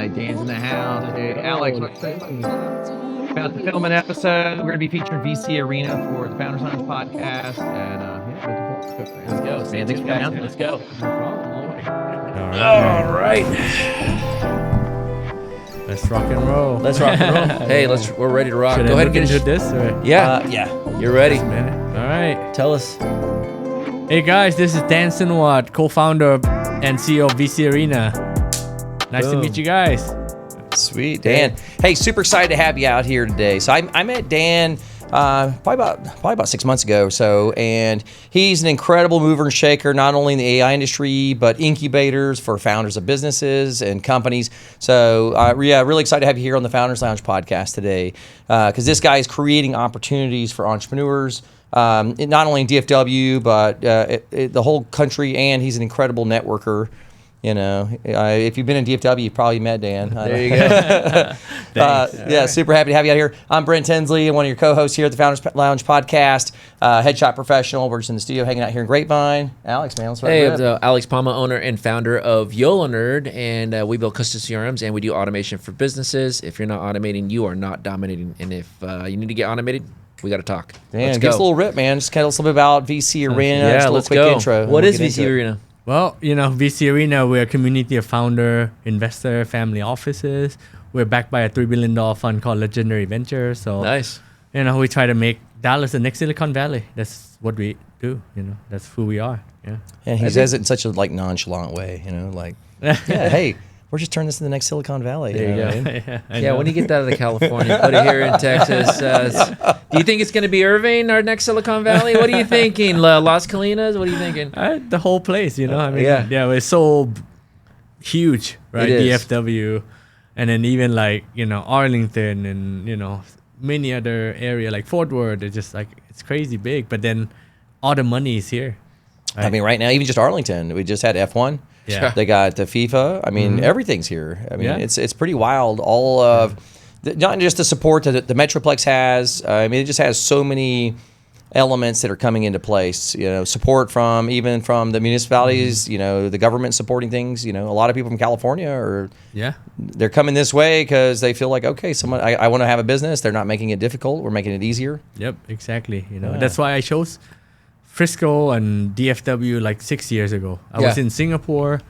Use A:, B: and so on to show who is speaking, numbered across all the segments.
A: Dan's in the house. Hey, Alex, what's about to film an episode? We're going to be featuring VC Arena for the Founders Lounge podcast. And yeah, looking forward to it. Let's go. Man, thanks for coming out. Let's go.
B: All right.
C: Let's rock and roll.
B: Let's rock and roll. Hey, we're ready to rock.
C: Should
B: Go
C: I
B: ahead and
C: look
B: get
C: into this? Or?
B: Yeah. You're ready.
C: Man. All right.
B: Tell us.
C: Hey guys, this is Dan Sinawat, co-founder and CEO of VC Arena. Nice to meet you guys.
B: Sweet, Dan. Hey, super excited to have you out here today. So I met Dan probably about 6 months ago or so, and he's an incredible mover and shaker, not only in the AI industry, but incubators for founders of businesses and companies. So yeah, really excited to have you here on the Founders Lounge podcast today, because this guy is creating opportunities for entrepreneurs, not only in DFW, but the whole country, and he's an incredible networker. You know, if you've been in DFW, you've probably met Dan.
C: There you go.
B: Yeah, super happy to have you out here. I'm Brent Tinsley, one of your co-hosts here at the Founders Lounge podcast, headshot professional. We're just in the studio hanging out here in Grapevine. Alex, man, let's
D: Hey, Alex Palma, owner and founder of YOLO Nerd, and we build custom CRMs, and we do automation for businesses. If you're not automating, you are not dominating. And if you need to get automated, we got to talk.
B: Dan, give us a little rip, man. Just tell us a little bit about VC Arena.
D: Yeah,
B: just a
D: let's
B: quick
D: go.
B: intro.
D: What is VC Arena?
C: Well, you know, VC Arena, we're a community of founder, investor, family offices. We're backed by a $3 billion fund called Legendary Ventures. So,
D: Nice.
C: You know, we try to make Dallas the next Silicon Valley. That's what we do. You know, that's who we are. Yeah.
B: And he says it in such a nonchalant way. You know, like, yeah, hey, we're just turning this into the next Silicon Valley.
D: There you
B: know
D: go.
B: what I mean?
D: Yeah, when you get that out of California, put it here in Texas. Do you think it's going to be Irving, our next Silicon Valley? What are you thinking? Las Colinas? What are you thinking?
C: The whole place, you know. I mean,
D: yeah,
C: we're so huge, right?
D: It is.
C: DFW, and then even like, you know, Arlington, and you know, many other area like Fort Worth. It's just like, it's crazy big. But then all the money is here. Right?
B: I mean, right now, even just Arlington, we just had F1.
C: Yeah.
B: They got the FIFA. I mean, everything's here. I mean, it's pretty wild. All of, not just the support that the Metroplex has. I mean, it just has so many elements that are coming into place. You know, support from the municipalities. You know, the government supporting things. You know, a lot of people from California they're coming this way because they feel like, okay, I want to have a business. They're not making it difficult. We're making it easier.
C: Yep, exactly. You know, that's why I chose Frisco and DFW like 6 years ago. I was in Singapore.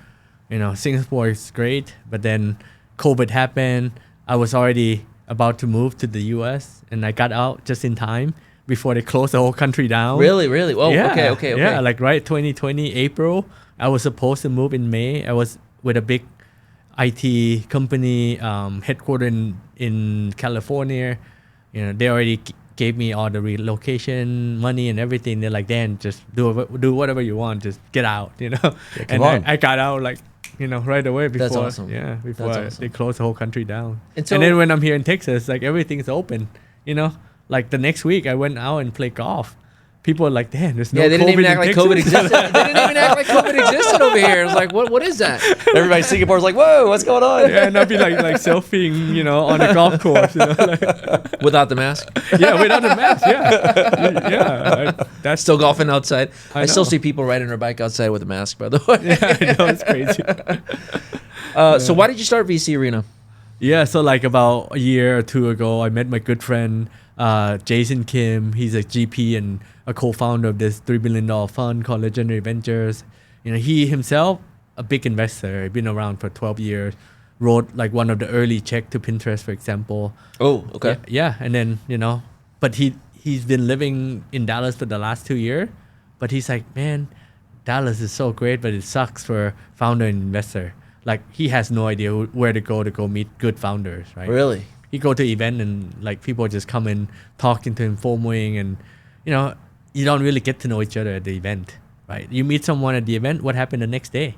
C: You know, Singapore is great, but then COVID happened. I was already about to move to the US, and I got out just in time before they closed the whole country down.
D: Really? Oh,
C: Yeah.
D: okay.
C: Yeah, like 2020 April. I was supposed to move in May. I was with a big IT company headquartered in California. You know, they already gave me all the relocation money and everything. They're like, Dan, just do whatever you want. Just get out, you know.
B: Come on.
C: I got out like, you know, right away before.
D: That's awesome.
C: Yeah, before
D: That's awesome.
C: they closed the whole country down.
D: And so-
C: then when I'm here in Texas, like everything's open, you know. Like the next week, I went out and played golf. People are like, damn, there's no
D: Yeah, they didn't
C: COVID
D: even act
C: in
D: like
C: Texas."
D: COVID existed. They didn't even act like COVID existed over here. It's like, what is that?
B: Everybody in Singapore's like, whoa, what's going on?
C: Yeah, and I'd be like selfieing, you know, on the golf course, you know, like,
D: Without the mask?
C: yeah, without the mask, yeah. That's
D: Still golfing outside. I still
C: know.
D: see people riding their bike outside with a mask, by the way.
C: yeah, I know, it's crazy.
D: So why did you start VC Arena?
C: Yeah, so like about a year or two ago, I met my good friend Jason Kim. He's a GP and a co-founder of this $3 billion fund called Legendary Ventures. You know, he himself, a big investor, been around for 12 years, wrote like one of the early check to Pinterest, for example.
D: Oh, okay.
C: Yeah, and then, you know, but he's been living in Dallas for the last 2 years. But he's like, man, Dallas is so great, but it sucks for founder and investor. Like, he has no idea where to go meet good founders, right?
D: Really?
C: He go to event and like people just come in talking to him, FOMOing, and you know, you don't really get to know each other at the event, right? You meet someone at the event, what happened the next day?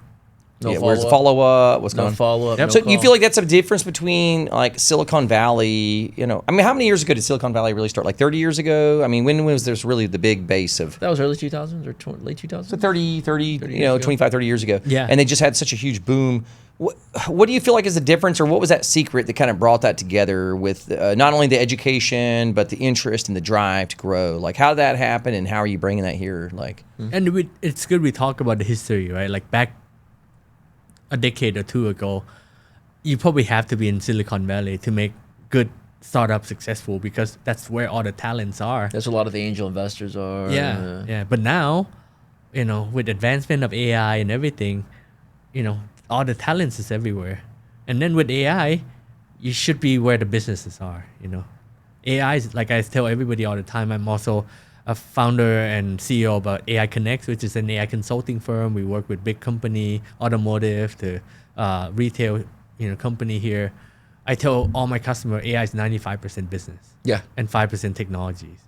B: Where's the follow-up? What's going on?
D: No follow-up.
C: Yep.
D: No
B: So you
D: call.
B: feel like that's a difference between like Silicon Valley, you know, I mean, how many years ago did Silicon Valley really start? Like 30 years ago? I mean, when was there's really the big base of
D: That was early 2000s or late 2000s?
B: so 30 you
D: years
B: know,
D: ago.
B: 25, 30 years ago.
C: Yeah.
B: And they just had such a huge boom. What do you feel like is the difference, or what was that secret that kind of brought that together with not only the education, but the interest and the drive to grow? Like, how did that happen, and how are you bringing that here? Like,
C: And it's good we talk about the history, right? Like back a decade or two ago, you probably have to be in Silicon Valley to make good startups successful because that's where all the talents are.
D: That's where a lot of the angel investors are.
C: Yeah. But now, with advancement of AI and everything, all the talents is everywhere. And then with AI, you should be where the businesses are. AI is, like I tell everybody all the time, I'm also a founder and CEO about AI Connect, which is an AI consulting firm. We work with big company, automotive to retail, company here. I tell all my customers AI is 95% business.
D: Yeah.
C: And 5% technologies.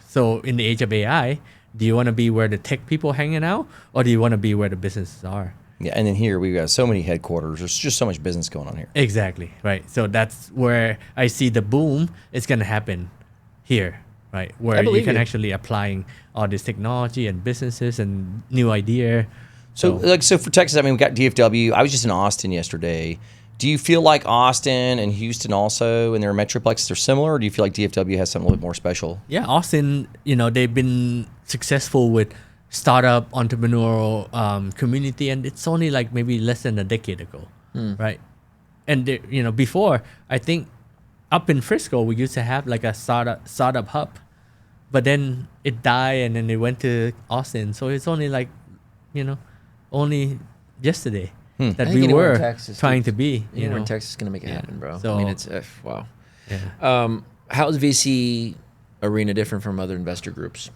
C: So in the age of AI, do you want to be where the tech people hanging out, or do you want to be where the businesses are?
B: Yeah, and then here we've got so many headquarters. There's just so much business going on here.
C: Exactly, right. So that's where I see the boom is going to happen here, right? Where you can actually applying all this technology and businesses and new idea.
B: So for Texas, I mean, we got DFW. I was just in Austin yesterday. Do you feel like Austin and Houston also and their metroplexes are similar, or do you feel like DFW has something a little bit more special?
C: Yeah, Austin, they've been successful with startup entrepreneurial community, and it's only like maybe less than a decade ago, right? And before, I think up in Frisco we used to have like a startup hub, but then it died and then it went to Austin. So it's only like, only yesterday that we were
D: Texas,
C: trying to be.
D: Anywhere in Texas is gonna make it happen, bro.
C: So,
D: I mean, it's wow.
C: Yeah.
D: How is VC Arena different from other investor groups?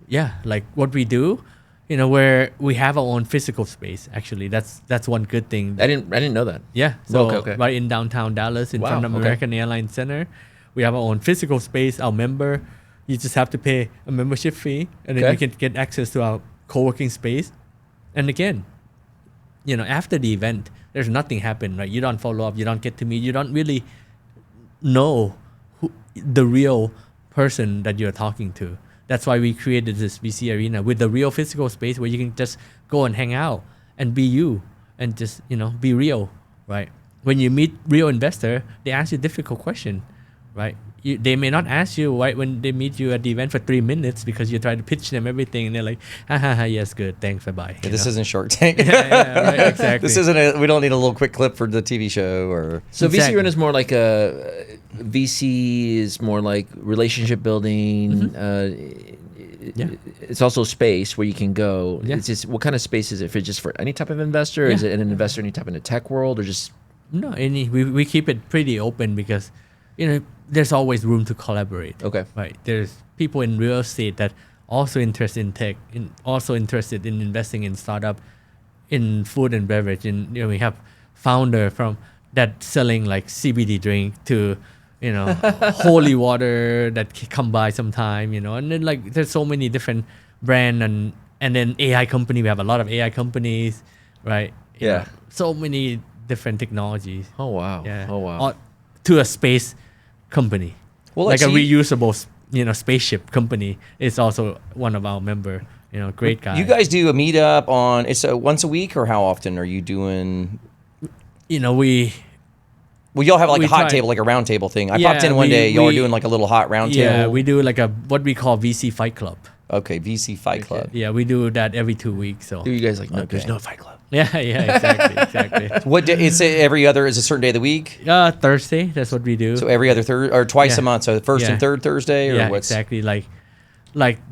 C: Yeah, like what we do, where we have our own physical space. Actually, that's one good thing.
D: I didn't know that.
C: Yeah, so
D: Okay.
C: right in downtown Dallas, in front of American Airlines Center, we have our own physical space. Our member, you just have to pay a membership fee, and then you can get access to our co-working space. And again, after the event, there's nothing happen, right? You don't follow up, you don't get to meet, you don't really know the real person that you're talking to. That's why we created this VC Arena with the real physical space where you can just go and hang out and be you and just, be real, right? When you meet real investor, they ask you difficult question, right? They may not ask you right when they meet you at the event for 3 minutes because you try to pitch them everything and they're like, yes, good, thanks, bye-bye.
B: Yeah, this isn't Shark Tank.
C: Right, exactly.
B: This isn't we don't need a little quick clip for the TV show or.
D: So
C: Exactly.
D: VC Arena is more like VC is more like relationship building. It's also space where you can go.
C: Yeah.
D: It's just, what kind of space is it? For just for any type of investor? Is it an investor any type in the tech world, or just?
C: No, we keep it pretty open because, there's always room to collaborate.
D: Okay.
C: Right. There's people in real estate that also interested in tech, also interested in investing in startup, in food and beverage, and we have founder from that selling like CBD drink to, holy water that come by sometime, and then like there's so many different brand and then AI company. We have a lot of AI companies, right? So many different technologies.
D: Oh wow.
C: Yeah.
D: Oh wow.
C: To a space company.
B: Well,
C: like a
B: so
C: reusable, spaceship company is also one of our member. Great guy.
B: You guys do a meetup on it's once a week, or how often are you doing?
C: We.
B: Well, y'all have like
C: We
B: a hot
C: try-
B: table, like a round table thing. I
C: Yeah,
B: popped in one
C: we-
B: day. Y'all are
C: we-
B: doing like a little hot round table.
C: Yeah, we do like what we call VC Fight Club.
B: Okay, VC Fight Club.
C: Yeah, we do that every 2 weeks. So.
D: Do you guys like? No,
B: Okay.
D: there's no Fight Club.
C: Yeah, exactly.
B: What day? It's every other. Is a certain day of the week.
C: Thursday. That's what we do.
B: So every other third or twice a
C: Yeah.
B: month. So first and
C: Yeah.
B: third Thursday, or
C: Yeah,
B: what's?
C: exactly. Like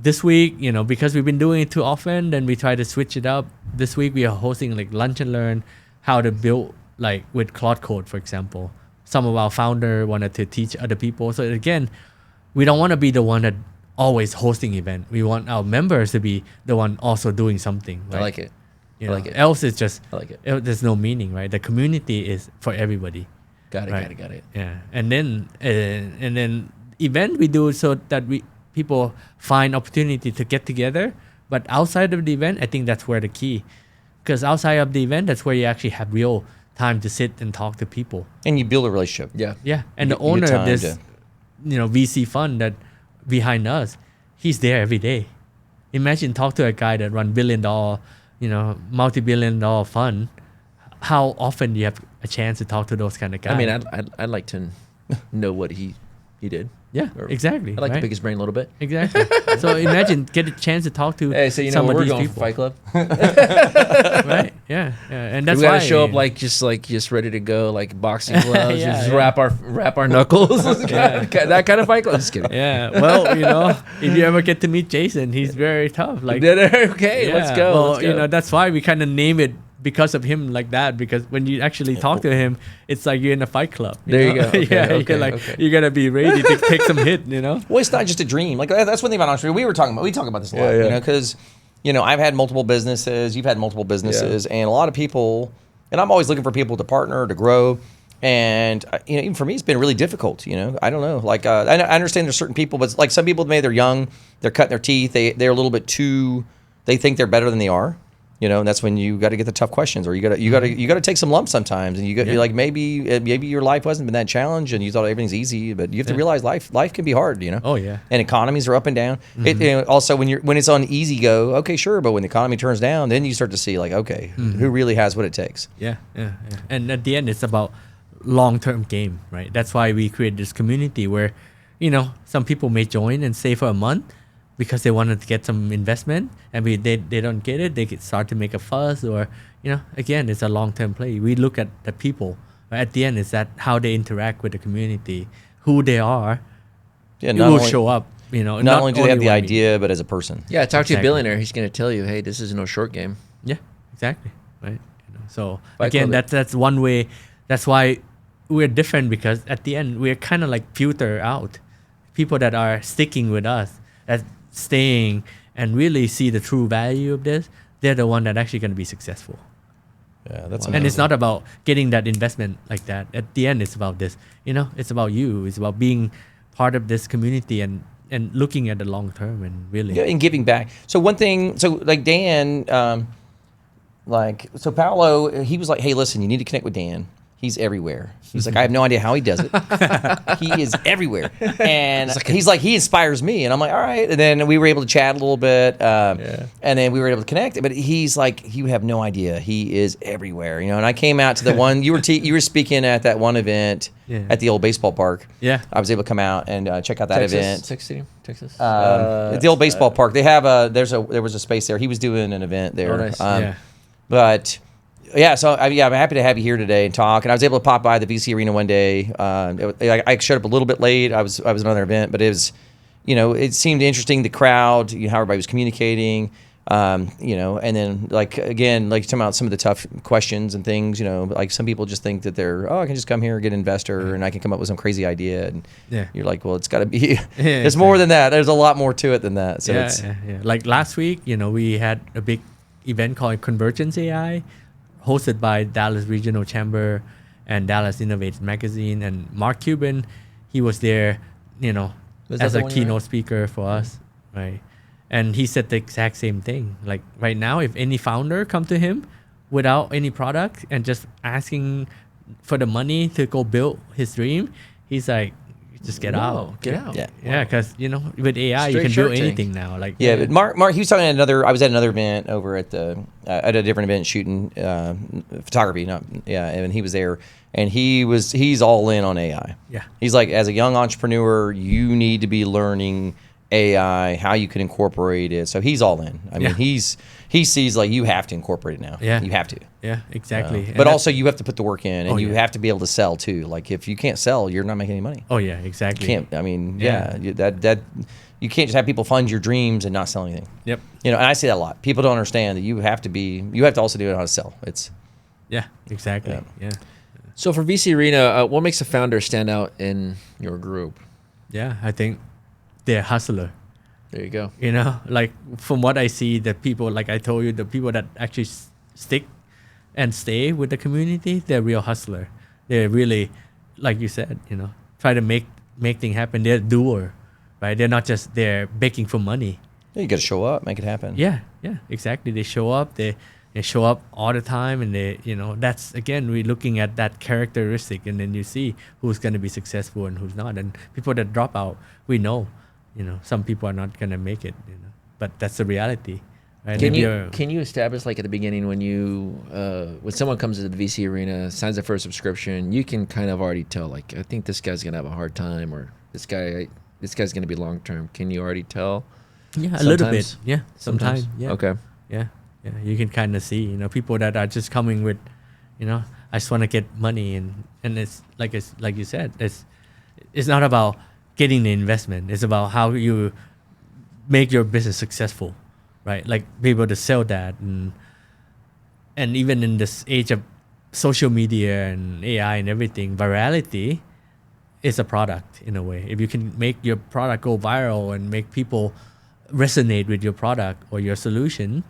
C: this week, because we've been doing it too often, then we try to switch it up. This week we are hosting like lunch and learn how to build like with Claude Code, for example. Some of our founder wanted to teach other people. So again, we don't want to be the one that always hosting event. We want our members to be the one also doing something.
D: I like it.
C: You
D: I
C: know,
D: like it.
C: Else it's just
D: I like it.
C: there's no meaning, right? The community is for everybody.
D: Got it.
C: Right.
D: Got it.
C: Yeah, and then event we do so that people find opportunity to get together. But outside of the event, I think that's where the key, because outside of the event, that's where you actually have real time to sit and talk to people.
B: And you build a relationship.
D: Yeah.
C: Yeah, and the
B: You get
C: owner of
B: time
C: this,
B: to-
C: VC fund that behind us, he's there every day. Imagine talk to a guy that run $1 billion, multi-billion-dollar fund. How often do you have a chance to talk to those kind of guys?
D: I mean, I'd like to know what he You did.
C: Yeah,
D: Or-
C: exactly.
D: I'd like to
C: right?
D: pick his brain a little bit.
C: Exactly. So imagine get a chance to talk to
D: Hey, so you know
C: some
D: where
C: of
D: we're
C: these
D: going
C: people,
D: for Fight Club?
C: right? Yeah, and that's
D: we gotta
C: why
D: show up just ready to go, like boxing gloves,
C: Yeah,
D: just
C: yeah.
D: wrap our knuckles. That kind of Fight Club. Just kidding.
C: Yeah, well, if you ever get to meet Jason, he's very tough. Like,
D: Okay,
C: yeah,
D: let's go.
C: Well,
D: let's go.
C: that's why we kind of name it because of him like that. Because when you actually talk to him, it's like you're in a fight club.
D: There you
C: know?
D: go. Okay,
C: yeah,
D: okay,
C: you're like
D: okay.
C: you gotta be ready to take some hit.
B: Well, it's not just a dream. Like that's one thing about entrepreneurship. We talk about this a lot,
D: Yeah, yeah.
B: because I've had multiple businesses. You've had multiple businesses, and a lot of people. And I'm always looking for people to partner, to grow. And even for me, it's been really difficult. I don't know. Like I understand there's certain people, but like some people, maybe they're young, they're cutting their teeth, they're a little bit too. They think they're better than they are. And that's when you got to get the tough questions, or you got to take some lumps sometimes, and you're like maybe your life hasn't been that challenged, and you thought everything's easy, but you have to realize life can be hard,
C: Oh yeah.
B: and economies are up and down. Also when it's on easy go, okay, sure, but when the economy turns down, then you start to see like, okay, who really has what it takes?
C: Yeah. And at the end, it's about long-term game, right? That's why we create this community where, some people may join and stay for a month because they wanted to get some investment, and they don't get it. They start to make a fuss, or again, it's a long-term play. We look at the people. Right? At the end, is that how they interact with the community, who they are.
B: Yeah,
C: It will show up.
B: Not only do they have the
C: when we-
B: idea, but as a person.
D: Yeah, talk to a
C: Exactly.
D: billionaire. He's going to tell you, hey, this is no short game.
C: Yeah, exactly. Right. So
D: Fight
C: again,
D: Club.
C: that's one way. That's why we're different, because at the end we're kind of like filter out people that are sticking with us, that staying and really see the true value of this. They're the one that actually going to be successful.
B: Yeah, that's
C: And it's not about getting that investment like that. At the end, it's about this. It's about you. It's about being part of this community and looking at the long term and really.
B: Yeah, and giving back. So one thing, like Dan, Paolo, he was like, hey, listen, you need to connect with Dan. He's everywhere. He's like, I have no idea how he does it. He is everywhere. And he's like, he inspires me. And I'm like, all right. And then we were able to chat a little bit. And then we were able to connect. But he's like, you have no idea. He is everywhere. And I came out to the one, you were speaking at that one event at the old baseball park.
C: Yeah.
B: I was able to come out and check out that event.
D: Texas.
B: At the old baseball park, they have there was a space there. He was doing an event there.
D: Oh, nice.
B: But yeah, so I'm happy to have you here today and talk. And I was able to pop by the VC Arena one day. I showed up a little bit late. I was at another event, but it was, it seemed interesting. The crowd, how everybody was communicating, and then like talking about some of the tough questions and things. Like some people just think that I can just come here, get an investor, and I can come up with some crazy idea. And you're like, well, it's got to be. There's more than that. There's a lot more to it than that. So
C: yeah. Like last week, we had a big event called Convergence AI, hosted by Dallas Regional Chamber and Dallas Innovates Magazine, and Mark Cuban, he was there,
D: Was that
C: as
D: the
C: a
D: one you were
C: keynote
D: at?
C: speaker for us, right? And he said the exact same thing. Like right now, if any founder come to him without any product and just asking for the money to go build his dream, he's like, just get out.
D: Get out.
B: Yeah.
C: Yeah, because with AI, you
D: Straight
C: can
D: Shark
C: build
D: Tank.
C: anything now. Like
B: Yeah, but Mark, he was talking at I was at another event over at at a different event shooting photography, and he was there, and he's all in on AI.
C: Yeah.
B: He's like, as a young entrepreneur, you need to be learning AI, how you can incorporate it. So he's all in. I mean, he sees like you have to incorporate it now.
C: Yeah.
B: You have to.
C: Yeah, exactly. And
B: But
C: that's-
B: also you have to put the work in, and
C: Oh,
B: you
C: yeah.
B: have to be able to sell too. Like if you can't sell, you're not making any money.
C: Oh yeah, exactly.
B: Can't. I mean,
C: Yeah.
B: that you can't just have people fund your dreams and not sell anything.
C: Yep.
B: And I say that a lot. People don't understand that you have to also do it how to sell. It's
C: Yeah, exactly. Yeah.
D: So for VC Arena, what makes a founder stand out in your group?
C: Yeah, I think they're hustler.
D: There you go.
C: Like from what I see, the people, like I told you, the people that actually stick and stay with the community, they're real hustler. They're really, like you said, try to make things happen. They're doer, right? They're not just there begging for money.
B: you got to show up, make it happen.
C: Yeah, exactly. They show up. They show up all the time, and that's again we're looking at that characteristic, and then you see who's going to be successful and who's not. And people that drop out, we know, some people are not going to make it, but that's the reality. Right?
D: Can
C: And
D: you establish like at the beginning when when someone comes to the VC Arena, signs up for a subscription, you can kind of already tell like I think this guy's gonna have a hard time, or this guy's going to be long term? Can you already tell?
C: Yeah, a little bit.
D: Sometimes?
C: Yeah, sometimes. Yeah.
D: Okay.
C: Yeah, you can kind of see, people that are just coming with, I just want to get money, and it's like you said, it's not about getting the investment. It's about how you make your business successful, right? Like be able to sell that, and even in this age of social media and AI and everything, virality is a product in a way. If you can make your product go viral and make people resonate with your product or your solution,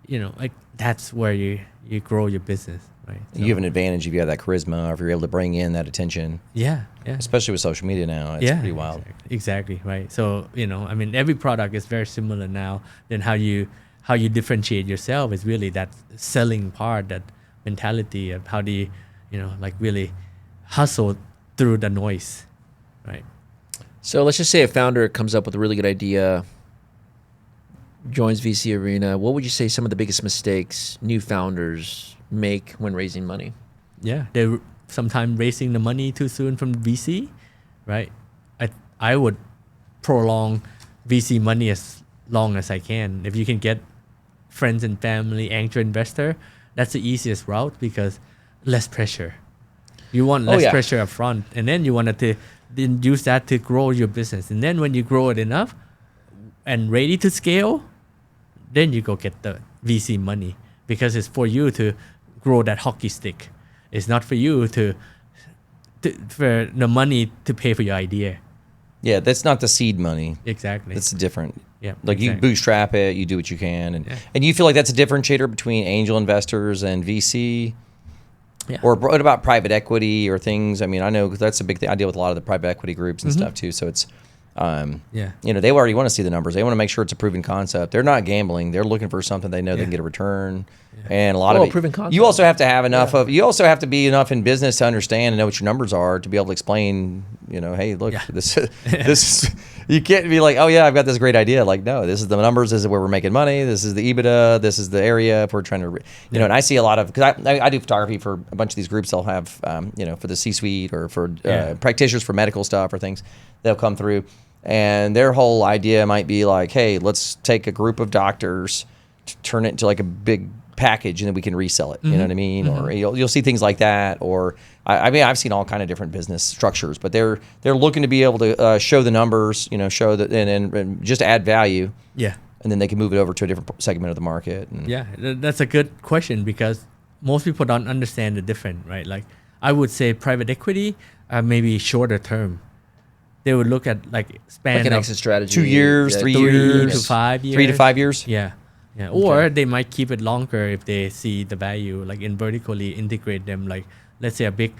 C: like that's where you grow your business, right?
B: You have an advantage if you have that charisma, or if you're able to bring in that attention,
C: Yeah.
B: especially with social media now. It's pretty wild.
C: Exactly, right. So every product is very similar now. Then how you differentiate yourself is really that selling part, that mentality of how do you like really hustle through the noise, right?
D: So let's just say a founder comes up with a really good idea, joins VC Arena. What would you say some of the biggest mistakes new founders make when raising money?
C: Yeah, they're sometimes raising the money too soon from VC, right? I would prolong VC money as long as I can. If you can get friends and family, angel investor, that's the easiest route because less pressure. You want less pressure up front, and then you wanted to then use that to grow your business. And then when you grow it enough and ready to scale, then you go get the VC money because it's for you to grow that hockey stick. It's not for you for the money to pay for your idea.
B: Yeah, that's not the seed money.
C: Exactly.
B: That's different.
C: Yeah.
B: Like you bootstrap it, you do what you can, and you feel like that's a differentiator between angel investors and VC.
C: Yeah.
B: Or what about private equity or things? I mean, I know that's a big thing. I deal with a lot of the private equity groups and stuff too. So it's, they already want to see the numbers. They want to make sure it's a proven concept. They're not gambling. They're looking for something they know they can get a return. And a lot of it,
D: proven concept.
B: you also have to have enough of. You also have to be enough in business to understand and know what your numbers are to be able to explain. Hey, look, this is. You can't be like, oh yeah, I've got this great idea. Like, no, this is the numbers. This is where we're making money. This is the EBITDA. This is the area if we're trying to, And I see a lot of because I do photography for a bunch of these groups. They'll have, for the C-suite or for practitioners for medical stuff or things. They'll come through, and their whole idea might be like, hey, let's take a group of doctors, turn it into like a big package, and then we can resell it. You know what I mean? Or you'll see things like that. Or I mean, I've seen all kind of different business structures, but they're looking to be able to show the numbers, show that and just add value.
C: Yeah.
B: And then they can move it over to a different segment of the market.
C: That's a good question because most people don't understand the difference, right? Like I would say private equity, maybe shorter term. They would look at like span
D: Like an
C: of
D: exit strategy.
B: 2 years, 3
C: 3
B: years,
C: to 5 years.
B: 3 to 5 years.
C: Yeah. Or they might keep it longer if they see the value, like in vertically integrate them. Like let's say a big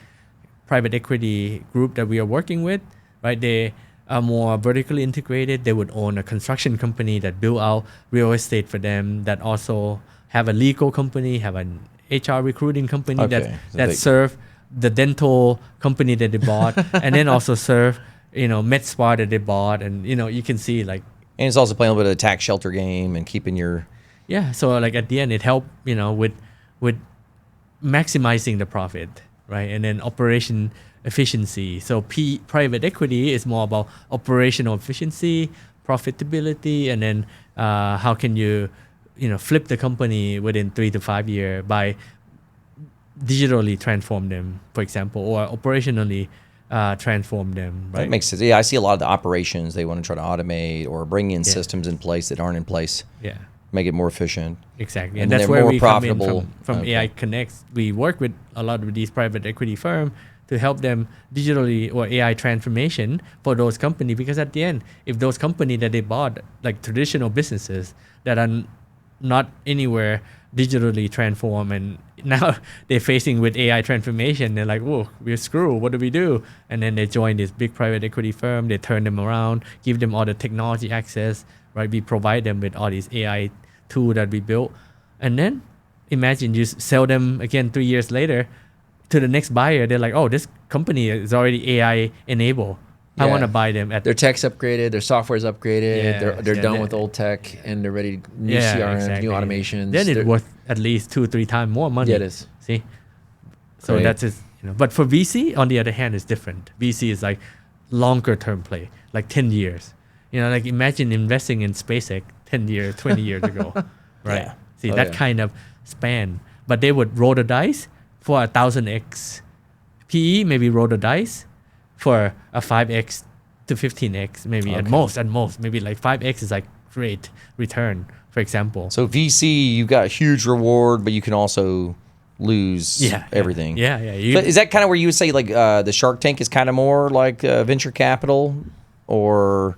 C: private equity group that we are working with, right? They are more vertically integrated. They would own a construction company that build out real estate for them, that also have a legal company, have an HR recruiting company that serve the dental company that they bought, and then also serve, med spa that they bought. And, you can see like.
B: And it's also playing a little bit of the tax shelter game and keeping your.
C: Yeah, so like at the end, it helped, with maximizing the profit, right? And then operation efficiency. So private equity is more about operational efficiency, profitability, and then how can you, flip the company within 3 to 5 years by digitally transform them, for example, or operationally transform them, right?
B: That makes sense. Yeah, I see a lot of the operations they want to try to automate or bring in systems in place that aren't in place.
C: Yeah.
B: Make it more efficient.
C: Exactly.
B: And
C: that's
B: they're
C: where
B: more
C: we
B: profitable.
C: come in from AI Connects. We work with a lot of these private equity firms to help them digitally or AI transformation for those companies. Because at the end, if those companies that they bought, like traditional businesses that are not anywhere digitally transformed, and now they're facing with AI transformation, they're like, whoa, we're screwed. What do we do? And then they join this big private equity firm. They turn them around, give them all the technology access, right? We provide them with all these AI tool that we built. And then imagine you sell them again 3 years later to the next buyer. They're like, oh, this company is already AI enabled. I want to buy them.
D: Their tech's upgraded, their software's upgraded,
C: Yeah,
D: they're
C: yeah,
D: done
C: they-
D: with old tech, and they're ready new CRM, new automations.
C: Then it's
D: They're-
C: worth at least 2-3 times more money.
D: Yeah, it is.
C: See, so
B: Great.
C: that's it. But for VC, on the other hand, it's different. VC is like longer term play, like 10 years. Like imagine investing in SpaceX 10 years, 20 years ago, right?
B: Yeah.
C: See, that kind of span. But they would roll the dice for 1,000x PE, maybe roll the dice for a 5x to 15x, maybe at most, maybe like 5x is like great return, for example.
B: So VC, you've got a huge reward, but you can also lose everything.
C: Yeah.
B: So is that kind of where you would say like the Shark Tank is kind of more like venture capital, or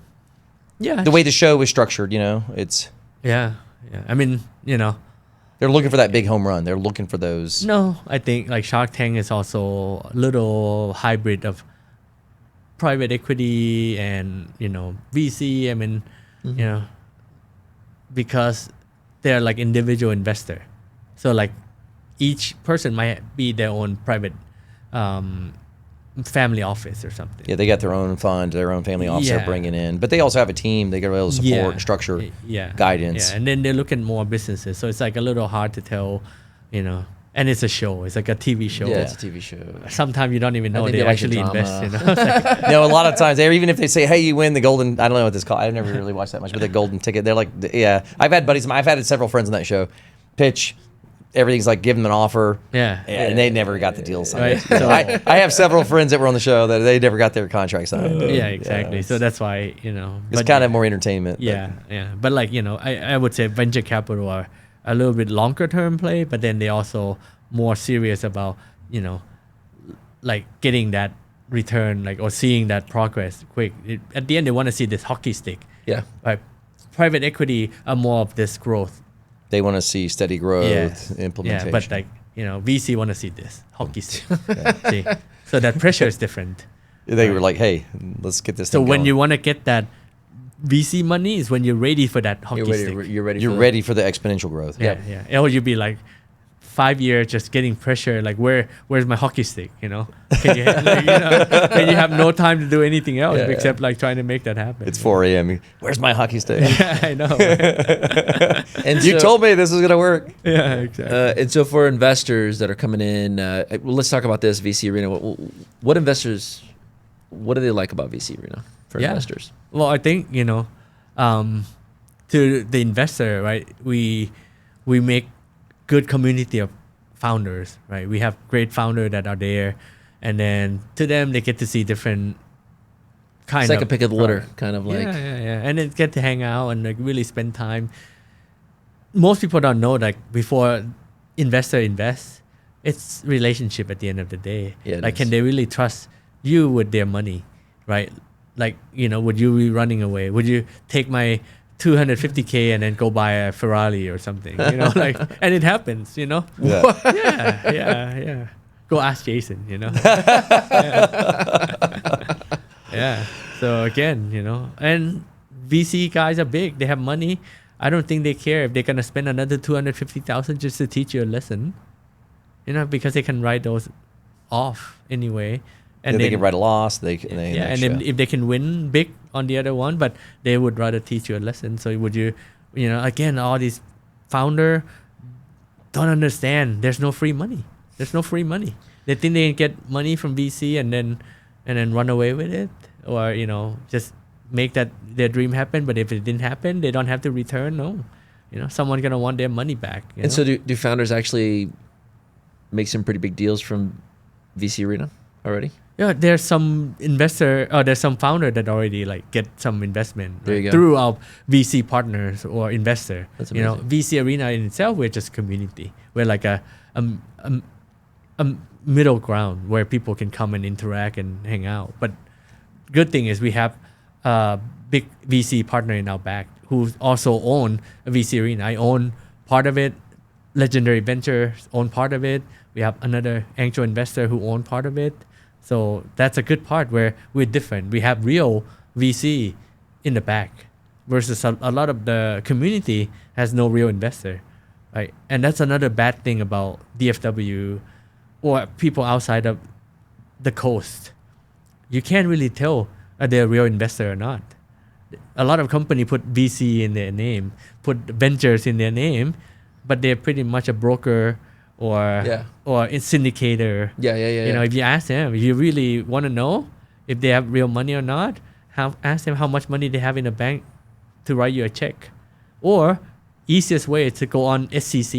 B: the way the show is structured? It's
C: yeah. I mean,
B: they're looking for that big home run. They're looking for those.
C: No, I think like Shark Tank is also a little hybrid of private equity and VC. I mean, because they're like individual investor, so like each person might be their own private family office or something.
B: Yeah, they got their own fund, their own family office they're bringing in, but they also have a team. They got a little support, and structure, guidance.
C: Yeah, and then they look at more businesses, so it's like a little hard to tell, And it's a show. It's like a TV show.
B: Yeah, it's a TV show.
C: Sometimes you don't even know they
D: like
C: actually
D: the
C: invest.
B: No, a lot of times, even if they say, "Hey, you win the golden," I don't know what this called. I've never really watched that much, but the golden ticket. They're like, yeah. I've had buddies. I've had several friends on that show. Pitch. Everything's like give them an offer.
C: Yeah.
B: And they never got the deal signed.
C: Right. So,
B: I have several friends that were on the show that they never got their contract signed.
C: yeah, exactly. So that's why,
B: It's kind of more entertainment.
C: Yeah. But like, I would say venture capital are a little bit longer term play, but then they also more serious about, like getting that return, like, or seeing that progress quick. At the end, they want to see this hockey stick.
D: Yeah.
C: Right. Private equity are more of this growth.
B: They want to see steady growth, implementation.
C: Yeah, but like, VC want to see this hockey stick. See? So that pressure is different.
B: They were like, hey, let's get this
C: So
B: thing
C: when
B: going.
C: you want to get that VC money is when you're ready for that hockey stick.
D: You're ready.
B: You're ready for the exponential growth.
C: Yeah. Or you'd be like 5 years just getting pressure, like where's my hockey stick? Can you then you have no time to do anything else except like trying to make that happen.
B: It's 4 a.m. Where's my hockey stick?
C: Yeah, I know.
D: And
B: You told me this was gonna work.
C: Yeah, exactly.
D: And so for investors that are coming in, well, let's talk about this VC Arena. What investors? What do they like about VC Arena for investors?
C: Well, I think to the investor, right? We make good community of founders, right? We have great founders that are there, and then to them they get to see different kind
D: It's
C: of
D: like a pick of the litter, kind of like.
C: yeah, and then get to hang out and like really spend time. Most people don't know like before investor invests, it's relationship at the end of the day.
D: Yeah,
C: like can they really trust you with their money, right? Like would you be running away? Would you take my 250K and then go buy a Ferrari or something, like, and it happens,
B: Yeah.
C: yeah. Go ask Jason, yeah. So again, and VC guys are big. They have money. I don't think they care if they're gonna spend another 250,000 just to teach you a lesson, because they can write those off anyway. And
B: they can write a loss. They
C: and then if they can win big on the other one, but they would rather teach you a lesson. So would you, again, all these founder don't understand. There's no free money. They think they can get money from VC and then run away with it, or just make that their dream happen. But if it didn't happen, they don't have to return. No, someone's gonna want their money back.
D: And so do founders actually make some pretty big deals from VC Arena already?
C: Yeah, there's some there's some founder that already like get some investment
D: There you go.
C: through our VC partners or investor.
D: That's amazing.
C: VC Arena in itself, we're just community. We're like a middle ground where people can come and interact and hang out. But good thing is we have a big VC partner in our back who also own a VC Arena. I own part of it. Legendary Ventures own part of it. We have another angel investor who own part of it. So that's a good part where we're different. We have real VC in the back versus a lot of the community has no real investor, right? And that's another bad thing about DFW or people outside of the coast. You can't really tell are they a real investor or not. A lot of company put VC in their name, put ventures in their name, but they're pretty much a broker or a syndicator.
D: Yeah.
C: If you ask them, if you really want to know, if they have real money or not. Ask them how much money they have in the bank to write you a check. Or easiest way is to go on SEC,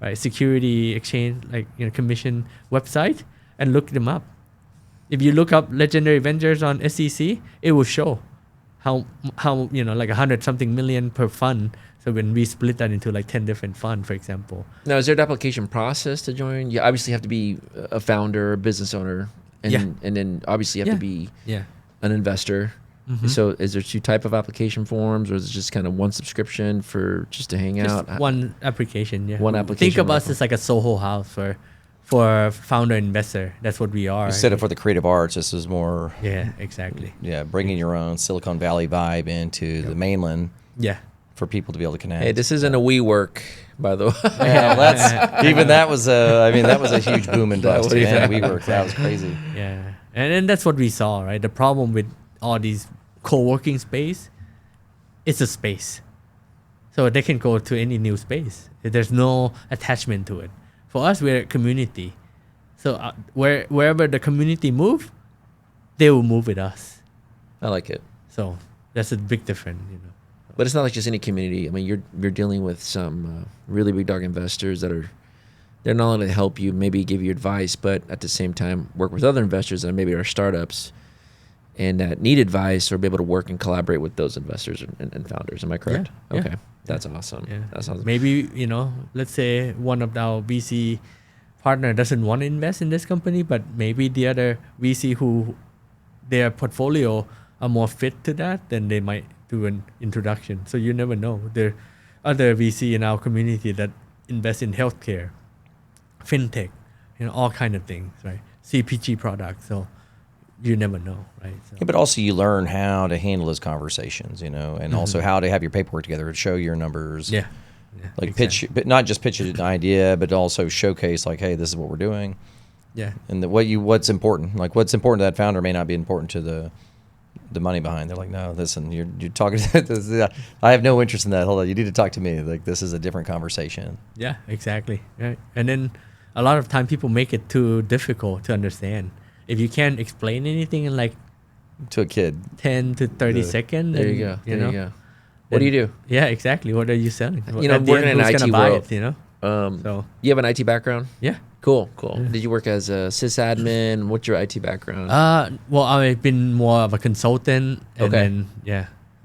C: right, Security Exchange, like, Commission website, and look them up. If you look up legendary ventures on SEC, it will show how like 100 something million per fund. So when we split that into like 10 different funds, for example.
D: Now, is there an application process to join? You obviously have to be a founder, a business owner, and then obviously you have to be an investor. Mm-hmm. So is there 2 type of application forms, or is it just kind of one subscription for just to hang out?
C: One application, yeah.
D: One application.
C: Think of us as like a Soho house for founder investor. That's what we are.
B: Instead of for the creative arts, this is more.
C: Yeah, exactly.
B: Yeah, bringing your own Silicon Valley vibe into the mainland.
C: Yeah.
B: For people to be able to connect.
D: Hey, this isn't a WeWork, by the way.
B: Yeah, that was a huge boom and bust. Man, WeWork, that was crazy.
C: Yeah, and then that's what we saw, right? The problem with all these co-working space, it's a space, so they can go to any new space. There's no attachment to it. For us, we're a community, so wherever the community move, they will move with us.
D: I like it.
C: So that's a big difference,
D: But it's not like just any community. I mean, you're dealing with some really big dog investors they're not only to help you, maybe give you advice, but at the same time work with other investors that maybe are startups and that need advice, or be able to work and collaborate with those investors and founders. Am I correct?
C: Yeah.
D: Okay, that's awesome.
C: Yeah.
D: That sounds
C: maybe let's say one of our VC partner doesn't want to invest in this company, but maybe the other VC who their portfolio are more fit to that, then they might do an introduction. So you never know. There are other VC in our community that invest in healthcare, fintech, all kind of things, right? CPG products. So you never know, right? So.
B: Yeah, but also you learn how to handle those conversations, and also how to have your paperwork together to show your numbers.
C: Yeah.
B: Like
C: exactly.
B: pitch, but not just pitch an idea, but also showcase like, hey, this is what we're doing.
C: Yeah.
B: And what's important. Like what's important to that founder may not be important to the money behind. They're like, no, listen, you're talking to this, I have no interest in that. Hold on, you need to talk to me. Like this is a different conversation.
C: Yeah, exactly. Right. And then a lot of time people make it too difficult to understand. If you can't explain anything in like
B: to a kid
C: 10 to 30 seconds,
D: there you go. There you go. What do you do?
C: Yeah, exactly. What are you selling?
D: Working in an IT world.
C: So
D: you have an IT background?
C: Yeah.
D: Cool. Did you work as a sysadmin? What's your IT background?
C: Well, I've been more of a consultant and then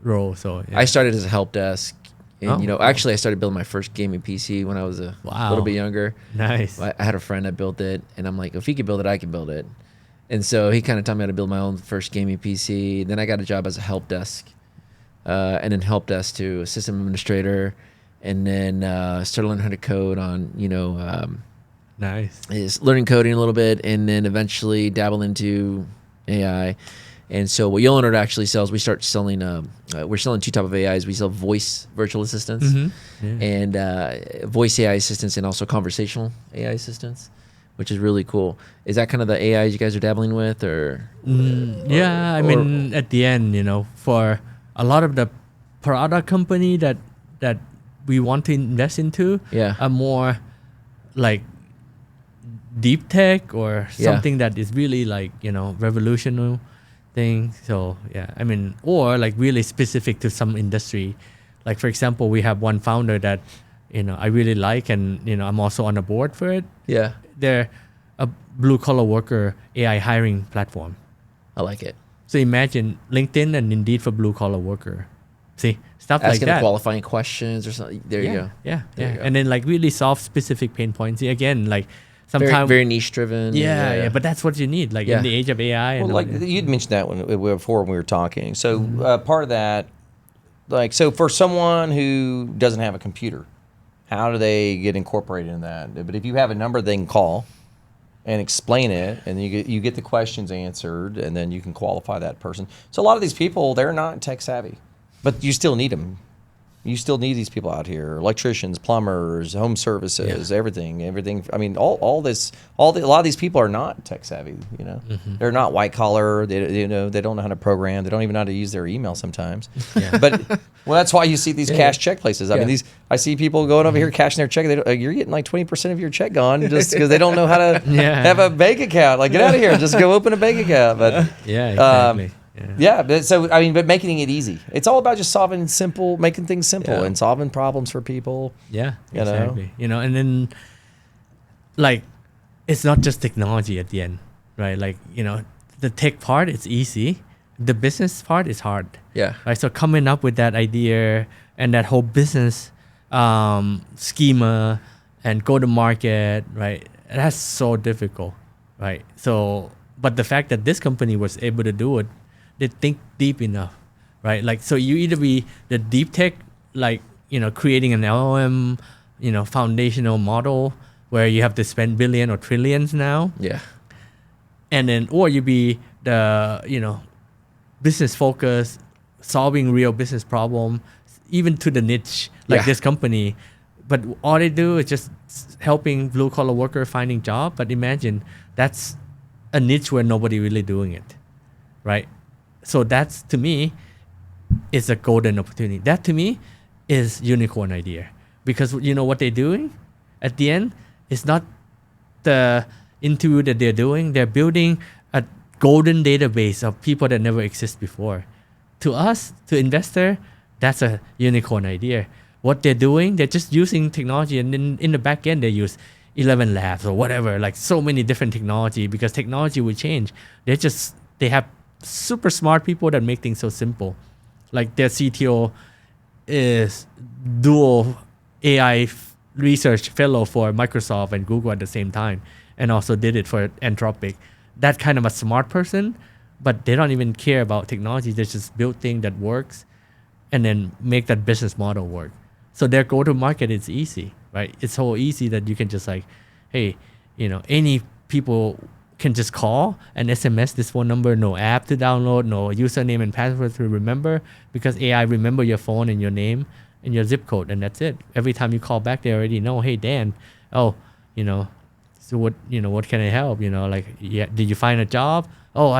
C: role. So
D: I started as a help desk. And,
C: Oh,
D: actually I started building my first gaming PC when I was a little bit younger.
C: Nice.
D: I had a friend that built it, and I'm like, if he could build it, I can build it. And so he kind of taught me how to build my own first gaming PC. Then I got a job as a help desk, and then help desk to a system administrator, and then started learning how to code on,
C: Nice.
D: is learning coding a little bit, and then eventually dabble into AI. And so what Yellow Nerd actually sells, we start selling, we're selling 2 type of AIs. We sell voice virtual assistants and voice AI assistants, and also conversational AI assistants, which is really cool. Is that kind of the AIs you guys are dabbling with, or?
C: I mean, at the end, for a lot of the product company that we want to invest into are more like deep tech or something that is really like, revolutionary thing. So I mean, or like really specific to some industry. Like for example, we have one founder that I really like, and I'm also on the board for it.
D: Yeah,
C: they're a blue collar worker AI hiring platform.
D: I like it.
C: So imagine LinkedIn and Indeed for blue collar worker. See, stuff like
D: Asking
C: that.
D: qualifying questions or something. There you go.
C: Yeah.
D: There you go.
C: And then like really solve specific pain points. See, again, like sometimes
D: very niche driven.
C: Yeah. But that's what you need, like in the age of AI. And
B: well, like you'd mentioned that before when we were talking. So part of that, like, so for someone who doesn't have a computer, how do they get incorporated in that? But if you have a number they can call and explain it, and you get the questions answered, and then you can qualify that person. So a lot of these people, they're not tech savvy, but you still need them. you still need these people out here: electricians, plumbers, home services, everything. I mean, a lot of these people are not tech savvy. You know, they're not white collar. They don't know how to program. They don't even know how to use their email sometimes. But that's why you see these cash check places. I mean, I see people going over here cashing their check. You're getting like 20% of your check gone just because they don't know how to have a bank account. Like, get out of here, just go open a bank account. But
C: exactly.
B: But making it easy. It's all about just making things simple and solving problems for people.
C: Yeah, exactly. And then like, it's not just technology at the end, right? Like, the tech part is easy. The business part is hard.
D: Yeah.
C: Right. So coming up with that idea and that whole business schema and go to market, right? That's so difficult, right? So, but the fact that this company was able to do it, they think deep enough, right? Like, so you either be the deep tech, like, creating an LLM, foundational model where you have to spend billion or trillions now.
D: Yeah.
C: And then, or you be the, business focus, solving real business problem, even to the niche, like this company. But all they do is just helping blue collar worker finding job. But imagine that's a niche where nobody really doing it, right? So that's, to me, is a golden opportunity. That, to me, is unicorn idea. Because what they're doing at the end is not the interview that they're doing. They're building a golden database of people that never exist before. To us, to investor, that's a unicorn idea. What they're doing, they're just using technology, and then in the back end, they use 11 labs or whatever, like so many different technology, because technology will change. They have super smart people that make things so simple. Like their CTO is dual AI research fellow for Microsoft and Google at the same time, and also did it for Anthropic. That kind of a smart person, but they don't even care about technology. They just build thing that works and then make that business model work. So their go-to-market is easy, right? It's so easy that you can just like, hey, any people can just call and SMS this phone number, no app to download, no username and password to remember, because AI remember your phone and your name and your zip code, and that's it. Every time you call back, they already know, hey, Dan, so what can I help? Did you find a job? Oh,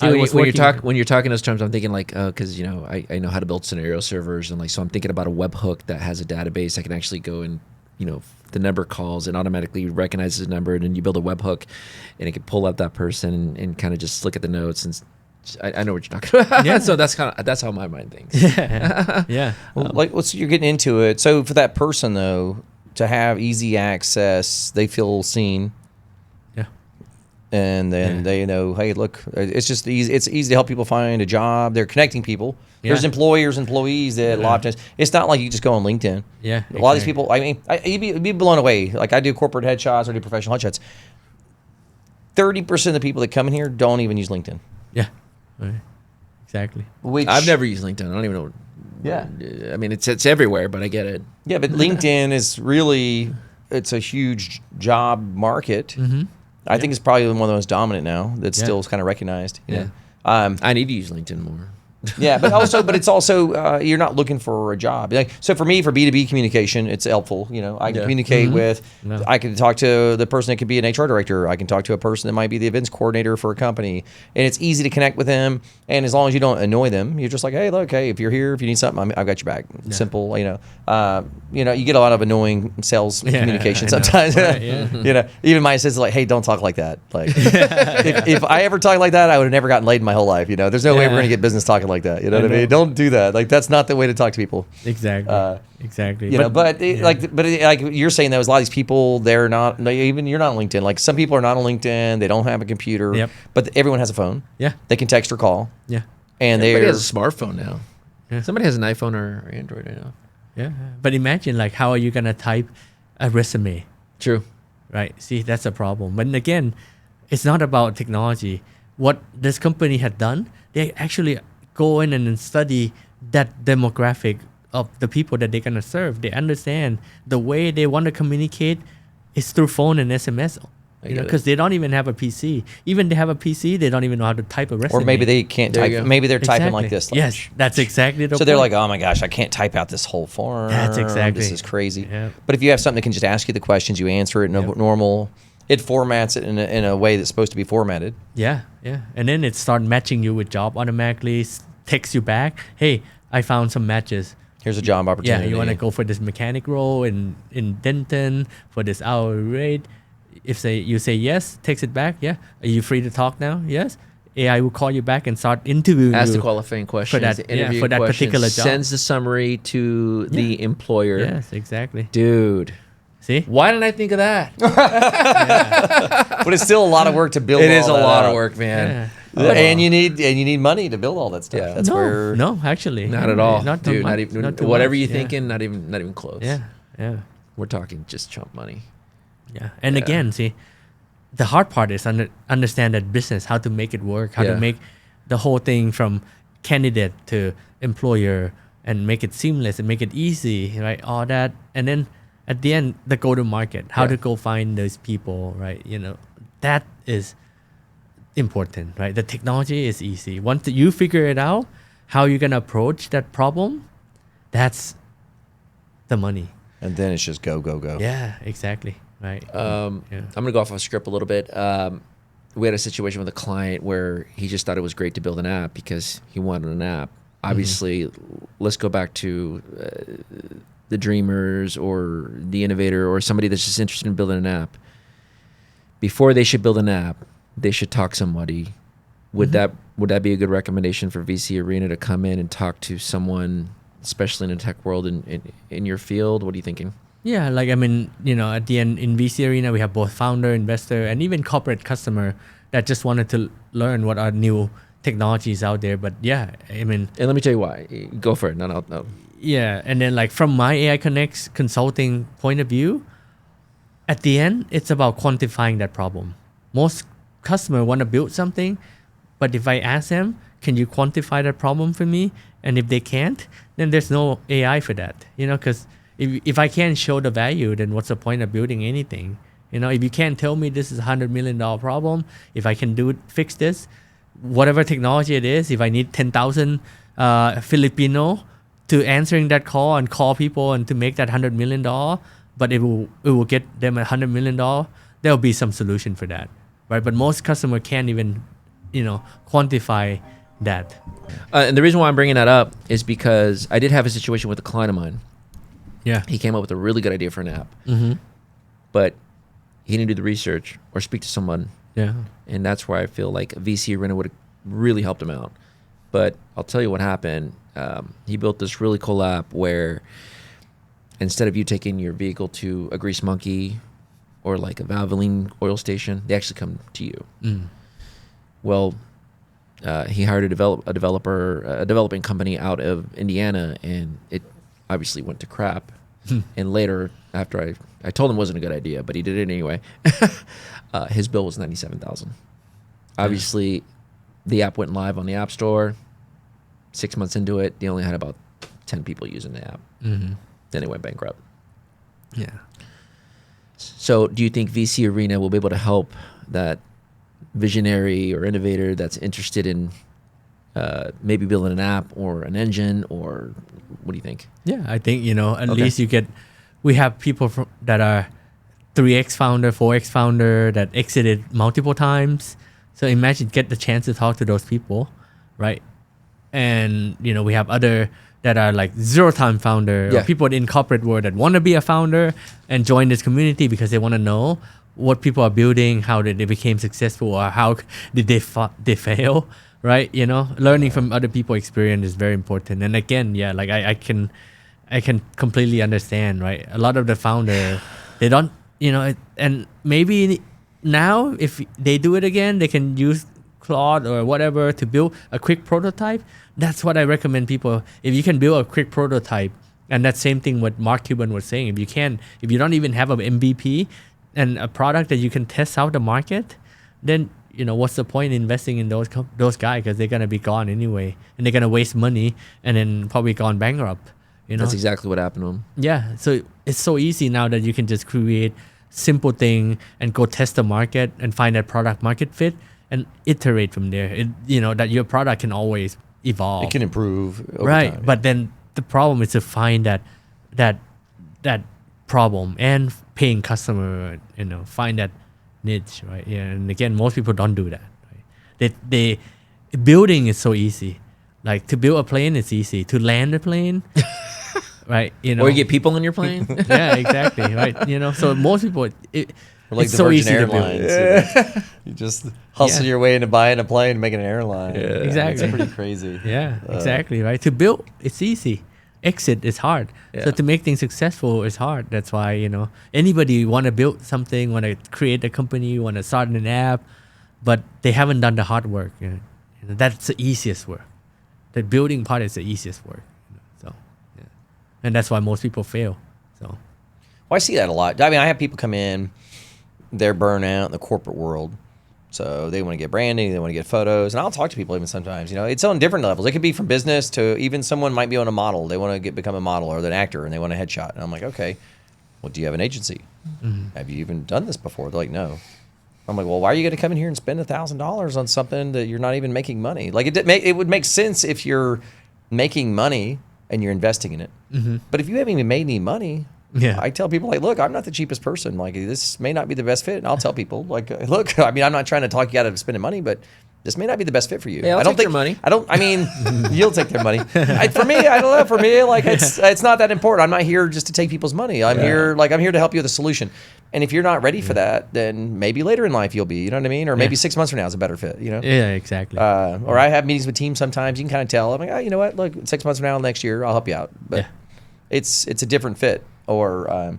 D: when you're talking those terms, I'm thinking like, because I know how to build scenario servers, and like, so I'm thinking about a webhook that has a database. I can actually go and the number calls and automatically recognizes the number, and then you build a webhook, and it can pull up that person and kind of just look at the notes, and I know what you're talking about. Yeah. So that's how my mind thinks.
C: Yeah.
B: Well, you're getting into it. So for that person though, to have easy access, they feel seen. And then they hey, look, it's just easy. It's easy to help people find a job. They're connecting people. There's employers, employees that a lot of times, it's not like you just go on LinkedIn. Yeah. A lot of these people, you'd be blown away. Like, I do corporate headshots, I do professional headshots. 30% of the people that come in here don't even use LinkedIn.
C: Yeah. Right. Exactly.
D: Which, I've never used LinkedIn. I don't even know. Yeah. I mean, it's everywhere, but I get it.
B: Yeah, but LinkedIn is really, it's a huge job market. Mm-hmm. I think it's probably one of the most dominant now. That's still kind of recognized.
D: I need to use LinkedIn more.
B: Yeah, but it's also you're not looking for a job. Like, so for me, for B2B communication, it's helpful. I can communicate with. I can talk to the person that could be an HR director. I can talk to a person that might be the events coordinator for a company, and it's easy to connect with them. And as long as you don't annoy them, you're just like, hey, look, hey, if you're here, if you need something, I've got your back. Simple. You get a lot of annoying sales communication sometimes. Right, even my assistant's like, hey, don't talk like that. Like, if I ever talked like that, I would have never gotten laid in my whole life. There's no way we're gonna get business talking like that. You know what I mean? Don't do that. Like, that's not the way to talk to people.
C: Exactly. Exactly.
B: But you're saying, that was a lot of these people, you're not on LinkedIn. Like, some people are not on LinkedIn. They don't have a computer. Yep. But everyone has a phone. Yeah. They can text or call.
C: Yeah.
B: And
D: everybody has a smartphone now. Yeah. Somebody has an iPhone or Android right now.
C: Yeah. But imagine, like, how are you gonna type a resume?
D: True.
C: Right. See, that's a problem. But again, it's not about technology. What this company had done, they actually go in and study that demographic of the people that they're going to serve. They understand the way they want to communicate is through phone and SMS You know, because they don't even have a PC. Even they have a PC, they don't even know how to type a resume.
B: Or maybe they can't
D: There you
B: type.
D: go.
B: Maybe they're typing like
C: Exactly.
B: this.
C: Yes, that's exactly the
B: So they're
C: point.
B: like, oh my gosh, I can't type out this whole form.
C: That's exactly.
B: This is crazy.
C: Yeah.
B: But if you have something that can just ask you the questions, you answer it in a normal. It formats it in a way that's supposed to be formatted.
C: Yeah, yeah. And then it start matching you with job automatically, texts you back. Hey, I found some matches.
B: Here's a job
C: Yeah,
B: opportunity.
C: you want to go for this mechanic role in Denton for this hourly rate. If you say yes, takes it back. Yeah. Are you free to talk now? Yes. AI will call you back and start interviewing
D: Ask
C: you.
D: the qualifying questions,
C: that-
D: the
C: yeah,
D: interview
C: for that
D: questions,
C: particular job.
D: sends the summary to the employer.
C: Yes, exactly.
D: Dude,
C: See?
D: why didn't I think of that?
B: But it's still a lot of work to build.
D: It is a
B: all that
D: lot of
B: out.
D: work, man.
C: Yeah.
B: And you need money to build all that stuff.
D: Yeah.
B: That's
C: no,
B: where
C: no, actually.
D: Not at all,
C: Not too
D: dude.
C: much,
D: Not even
C: not too
D: whatever
C: much,
D: you're
C: yeah.
D: thinking. Not even close.
C: Yeah, yeah.
D: We're talking just chump money.
C: Yeah, and
D: Yeah.
C: again, see, the hard part is understand that business, how to make it work, how
D: Yeah.
C: to make the whole thing from candidate to employer, and make it seamless and make it easy, right? All that, and then at the end, the go to market, how
D: Yeah.
C: to go find those people, right? You know, that is important, right? The technology is easy. Once you figure it out, how you're gonna approach that problem, that's the money.
B: and then it's just go.
C: Yeah, exactly. Right. Yeah.
D: I'm gonna go off of script a little bit. We had a situation with a client where he just thought it was great to build an app because he wanted an app. Obviously, let's go back to the dreamers or the innovator or somebody that's just interested in building an app. Before they should build an app, they should talk somebody. Would that be a good recommendation for VC Arena to come in and talk to someone, especially in the tech world in your field? What are you thinking?
C: Yeah, like I mean, you know, at the end in VC Arena, we have both founder, investor, and even corporate customer that just wanted to learn what are new technologies out there. But yeah, I mean,
D: And let me tell you why. Go for it. No.
C: yeah, and then like from my AI Connects consulting point of view, at the end, it's about quantifying that problem. Most customer want to build something, but if I ask them, can you quantify that problem for me? And if they can't, then there's no AI for that, you know, because if I can't show the value, then what's the point of building anything? You know, if you can't tell me this is $100 million problem, if I can do it, fix this, whatever technology it is, if I need 10,000 Filipino to answering that call and call people and to make that $100 million, but it will get them $100 million, there'll be some solution for that, right? But most customer can't even, you know, quantify that.
D: And the reason why I'm bringing that up is because I did have a situation with a client of mine.
C: Yeah.
D: He came up with a really good idea for an app,
C: Mm-hmm.
D: but he didn't do the research or speak to someone.
C: Yeah.
D: And that's where I feel like VC Arena would have really helped him out. But I'll tell you what happened. He built this really cool app where instead of you taking your vehicle to a grease monkey or like a Valvoline oil station, they actually come to you.
C: Mm.
D: Well, he hired a developing company out of Indiana, and it obviously went to crap. And later, after I told him it wasn't a good idea, but he did it anyway, his bill was $97,000. Obviously, the app went live on the App Store. 6 months into it, they only had about 10 people using the app.
C: Mm-hmm.
D: Then it went bankrupt.
C: Yeah.
D: So do you think VC Arena will be able to help that visionary or innovator that's interested in maybe building an app or an engine, or what do you think?
C: Yeah, I think, you know, at
D: Okay.
C: least we have people that are 3X founder, 4X founder that exited multiple times. So imagine get the chance to talk to those people, right? And, you know, we have other that are like 0-time founder
D: Yeah.
C: or people in corporate world that want to be a founder and join this community because they want to know what people are building, how did they became successful, or how did they fail, right? You know, learning from other people's experience is very important. And again, yeah, like I can completely understand, right? A lot of the founder, they don't, you know, and maybe now if they do it again, they can use Claude or whatever to build a quick prototype. That's what I recommend people. If you can build a quick prototype, and that same thing what Mark Cuban was saying, if you don't even have an MVP and a product that you can test out the market, then, you know, what's the point in investing in those guys, because they're going to be gone anyway, and they're going to waste money and then probably gone bankrupt, you know?
D: That's exactly what happened to him.
C: Yeah, so it's so easy now that you can just create simple thing and go test the market and find that product market fit and iterate from there. That your product can always evolve.
B: It can improve over
C: Right.
B: time,
C: But then the problem is to find that problem and paying customer, find that niche, right? Yeah. And again, most people don't do that. Right? They building is so easy. Like to build a plane is easy. To land a plane, right?
D: Or you get people on your plane.
C: Yeah, exactly. Right. So most people,
B: Or like
C: it's
B: the
C: so
B: Virgin
C: easy
B: Airlines.
C: to build.
B: You just hustle
C: Yeah.
B: your way into buying a plane and making an airline.
C: Exactly.
B: It's pretty crazy.
C: Yeah, exactly. Right. To build, it's easy. Exit is hard.
D: Yeah.
C: So to make things successful is hard. That's why anybody want to build something, want to create a company, want to start an app, but they haven't done the hard work. That's the easiest work. The building part is the easiest work. So, yeah. And that's why most people fail. So,
B: Well, I see that a lot. I mean, I have people come in, they're burnt out in the corporate world. So they want to get branding, they want to get photos. And I'll talk to people even sometimes. It's on different levels. It could be from business to even someone might be on a model. They want to become a model or an actor and they want a headshot. And I'm like, okay, well, do you have an agency? Have you even done this before? They're like, no. I'm like, well, why are you going to come in here and spend $1,000 on something that you're not even making money? Like it would make sense if you're making money and you're investing in it. But if you haven't even made any money, I tell people like, look, I'm not the cheapest person. Like this may not be the best fit. And I'll tell people like, look, I mean, I'm not trying to talk you out of spending money, but this may not be the best fit for you.
D: Yeah,
B: I don't
D: take
B: think
D: their money.
B: I mean, you'll take their money. For me, I don't know. For me, like it's not that important. I'm not here just to take people's money. I'm here to help you with a solution. And if you're not ready for that, then maybe later in life you'll be, you know what I mean? Or maybe 6 months from now is a better fit,
C: yeah, exactly.
B: Or I have meetings with teams sometimes. You can kind of tell. I'm like, oh, you know what? Look, 6 months from now, next year, I'll help you out. But it's a different fit. Or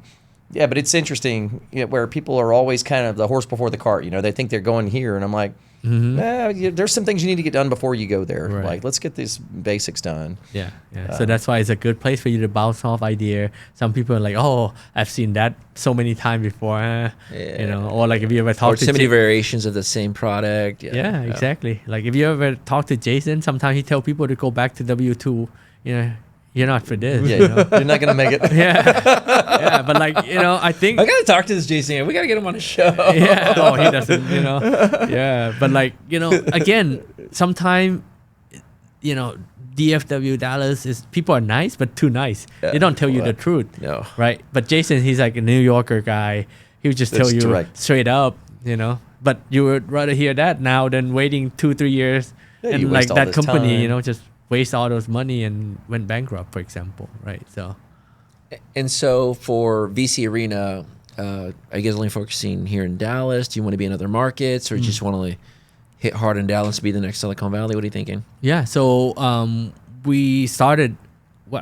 B: but it's interesting where people are always kind of the horse before the cart. They think they're going here, and I'm like, there's some things you need to get done before you go there.
C: Right.
B: Like, let's get these basics done.
C: Yeah. So that's why it's a good place for you to bounce off idea. Some people are like, oh, I've seen that so many times before. Or like if you ever talk
D: Or
C: to
D: so many variations of the same product.
C: Yeah, exactly. Like if you ever talk to Jason, sometimes he tell people to go back to W2. You're not for this.
B: Yeah, you're not gonna make it.
C: Yeah, but like I think
D: I gotta talk to this Jason. We gotta get him on the show.
C: yeah, no, he doesn't. Yeah, but like again, sometimes DFW Dallas is people are nice, but too nice. They don't tell you the truth.
D: No.
C: Right? But Jason, he's like a New Yorker guy. He would just tell
B: That's
C: you
B: direct.
C: straight up. But you would rather hear that now than waiting 2-3 years
B: Yeah, you
C: and
B: waste
C: like
B: all
C: that
B: this
C: company,
B: time.
C: just waste all those money and went bankrupt, for example. Right? So.
D: And so for VC Arena, are you guys only focusing here in Dallas? Do you want to be in other markets, or just want to hit hard in Dallas, be the next Silicon Valley? What are you thinking?
C: Yeah, so we started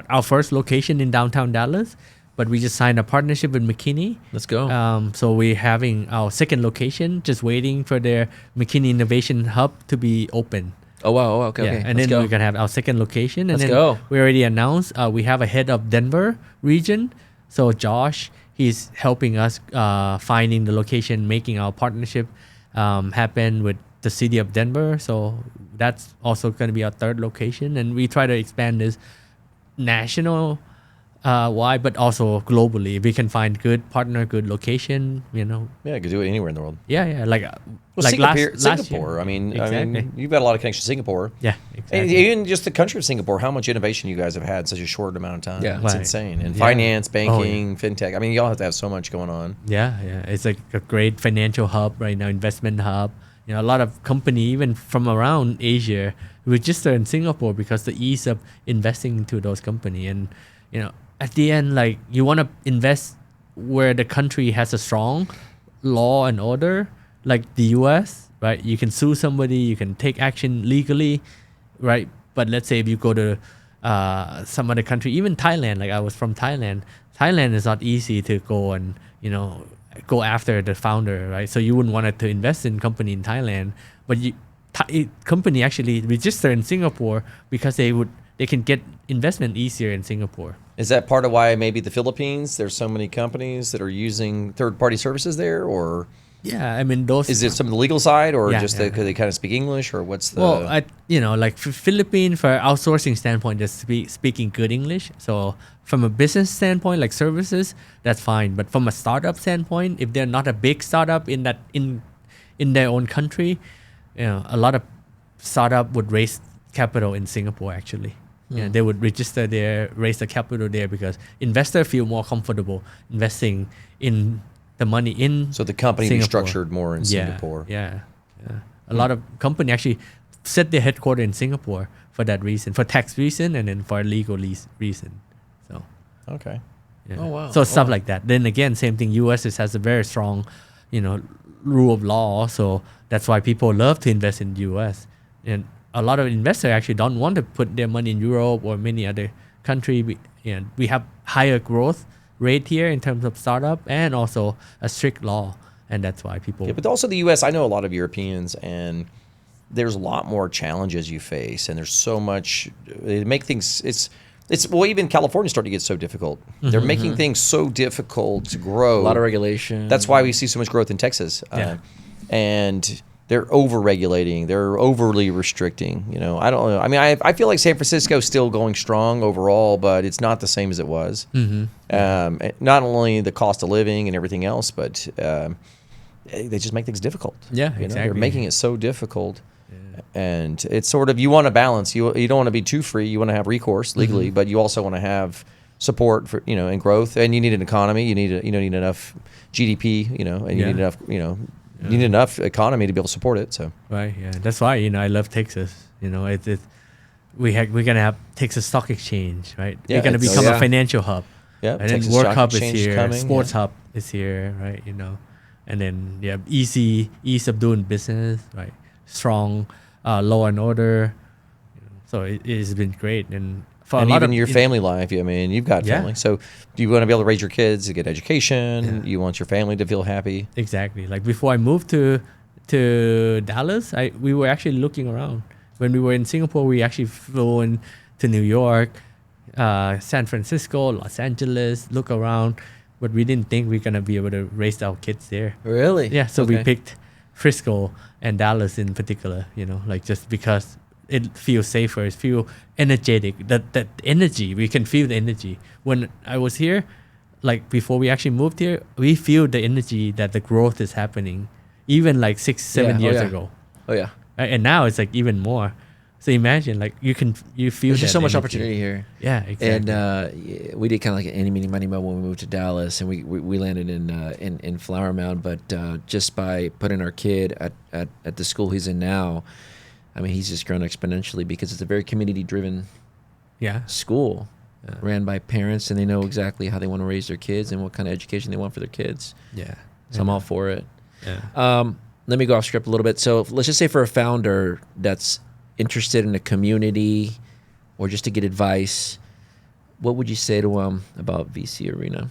C: our first location in downtown Dallas, but we just signed a partnership with McKinney.
D: Let's go.
C: So we're having our second location, just waiting for their McKinney Innovation Hub to be open.
D: Oh wow! Oh, okay,
C: Yeah,
D: okay.
C: and
D: Let's
C: then
D: go.
C: we're gonna have our second location, and
D: Let's
C: then
D: go.
C: we already announced we have a head of Denver region. So Josh, he's helping us finding the location, making our partnership happen with the city of Denver. So that's also going to be our third location, and we try to expand this national wide, but also globally. If we can find good partner, good location,
B: Yeah, you could do it anywhere in the world.
C: Yeah, like
B: Well,
C: last
B: Singapore.
C: year.
B: I mean,
C: Exactly.
B: you've got a lot of connections to Singapore.
C: Yeah,
B: And
C: exactly.
B: even just the country of Singapore, how much innovation you guys have had in such a short amount of time.
D: Yeah.
B: It's
C: Right.
B: insane. And
C: Yeah.
B: finance,
C: Oh,
B: banking, fintech. I mean, y'all have to have so much going on.
C: Yeah. It's like a great financial hub right now, investment hub. A lot of company, even from around Asia, register in Singapore because the ease of investing into those company. And, at the end, like you want to invest where the country has a strong law and order, like the US, right? You can sue somebody, you can take action legally, right? But let's say if you go to some other country, even Thailand, like I was from Thailand, Thailand is not easy to go and, go after the founder, right? So you wouldn't want to invest in company in Thailand, but company actually register in Singapore because they can get investment easier in Singapore.
B: Is that part of why maybe the Philippines, there's so many companies that are using third-party services there? Or
C: Yeah, I mean those.
B: Is it some of the legal side, or
C: Yeah,
B: just
C: yeah,
B: because they kind of speak English, or what's the?
C: Well, like Philippines for outsourcing standpoint, just speaking good English. So from a business standpoint, like services, that's fine. But from a startup standpoint, if they're not a big startup in their own country, a lot of startup would raise capital in Singapore actually. Yeah, they would register there, raise the capital there because investors feel more comfortable investing in the money in.
B: So the company be
C: Singapore.
B: structured more in Singapore.
C: Yeah. A lot of company actually set their headquarters in Singapore for that reason, for tax reason, and then for legal reason. So.
B: Okay.
C: Yeah.
D: Oh, wow.
C: So stuff
D: wow.
C: like that. Then again, same thing. U.S. has a very strong, rule of law. So that's why people love to invest in the U.S. And a lot of investors actually don't want to put their money in Europe or many other country. We have higher growth rate here in terms of startup and also a strict law, and that's why people.
B: Yeah, but also the U.S. I know a lot of Europeans, and there's a lot more challenges you face, and there's so much. They make things. It's well, even California's starting to get so difficult. They're making things so difficult to grow.
D: A lot of regulation.
B: That's why we see so much growth in Texas. And they're over-regulating. They're overly restricting. I don't know. I mean, I feel like San Francisco's still going strong overall, but it's not the same as it was. Not only the cost of living and everything else, but they just make things difficult.
C: Yeah,
B: They're
C: exactly.
B: making it so difficult. And it's sort of, you want a balance. You don't want to be too free. You want to have recourse legally, but you also want to have support for and growth. And you need an economy. You need enough GDP. And you need enough. You need enough economy to be able to support it. So
C: Right. Yeah. That's why I love Texas. We're gonna have Texas Stock Exchange, right?
B: Yeah,
C: we're gonna
B: it's-
C: become
D: yeah.
C: a financial hub.
B: yeah,
C: And
B: Texas
C: then Work
B: Stock
C: Hub is
B: Exchange
C: here,
B: coming,
C: Sports
B: yeah.
C: Hub is here, right? And then ease of doing business, right? Strong law and order. So it has been great, and for
B: And
C: a lot
B: even
C: of
B: your family life. I mean, you've got
C: Yeah.
B: family. So you want to be able to raise your kids to get education.
C: Yeah.
B: You want your family to feel happy.
C: Exactly. Like before I moved to Dallas, we were actually looking around. When we were in Singapore, we actually flew in to New York, San Francisco, Los Angeles, look around, but we didn't think we're gonna be able to raise our kids there.
D: Really?
C: Yeah, so we
D: Okay.
C: picked Frisco and Dallas in particular, like just because it feels safer, it feels energetic. That energy, we can feel the energy. When I was here, like before we actually moved here, we feel the energy that the growth is happening, even like 6-7
D: Yeah,
C: years
D: yeah.
C: ago.
D: Oh yeah.
C: Right? And now it's like even more. So imagine, like you feel
D: There's just
C: that
D: so much
C: energy.
D: opportunity here.
C: Yeah, exactly.
D: And we did kind of like an any, meeny, money, mo when we moved to Dallas, and we landed in Flower Mound. But just by putting our kid at the school he's in now, I mean, he's just grown exponentially because it's a very community-driven
C: yeah.
D: school, ran by parents, and they know exactly how they want to raise their kids and what kind of education they want for their kids.
C: Yeah.
D: So I'm all for it.
C: Yeah.
D: Let me go off script a little bit. So let's just say for a founder that's interested in a community or just to get advice, what would you say to them about VC Arena?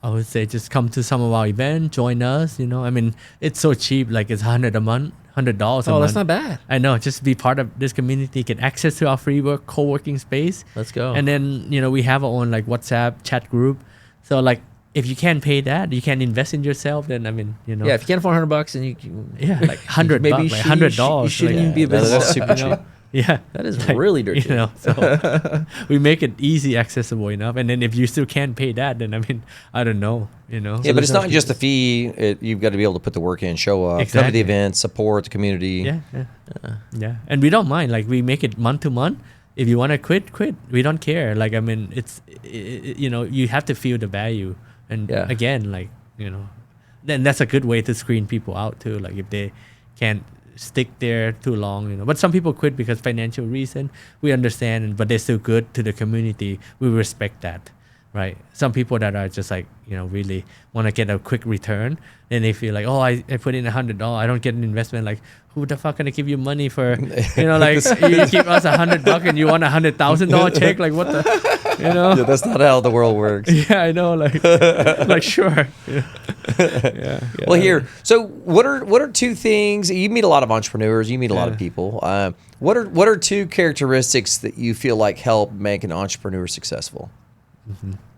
C: I would say just come to some of our event, join us. I mean, it's so cheap. Like it's $100 a month, $100 a month.
D: Oh, that's not bad.
C: I know. Just be part of this community, get access to our free co-working space.
D: Let's go.
C: And then we have our own like WhatsApp chat group. So like if you can't pay that, you can invest in yourself. Then I mean,
D: Yeah, if you can't afford $100, then you can.
C: yeah, like $100,
D: Maybe
C: like $100.
D: You shouldn't
C: like,
D: even be a
B: Yeah,
D: business.
B: that's super cheap.
C: Yeah,
D: That is really dirty.
C: So we make it easy, accessible enough. And then if you still can't pay that, then I mean, I don't know.
B: Yeah, but
D: there's
B: it's
D: no
B: not just the fee. You've got to be able to put the work in, show up, come to
C: Exactly.
B: the event, support the community.
C: Yeah. And we don't mind. Like we make it month to month. If you want to quit. We don't care. Like I mean, you have to feel the value. And
D: Yeah.
C: again, like then that's a good way to screen people out too. Like if they can't stick there too long. But some people quit because financial reason. We understand, but they're still good to the community. We respect that. Right. Some people that are just like, really want to get a quick return. Then they feel like, oh, I put in $100. I don't get an investment. Like, who the fuck gonna give you money for, like you give us $100 and you want $100,000 check? Like what the,
B: Yeah, that's not how the world works.
C: Yeah, I know. Like sure. Yeah.
B: Well, here. So, what are two things? You meet a lot of entrepreneurs. You meet a lot of
C: Yeah.
B: people. What are two characteristics that you feel like help make an entrepreneur successful?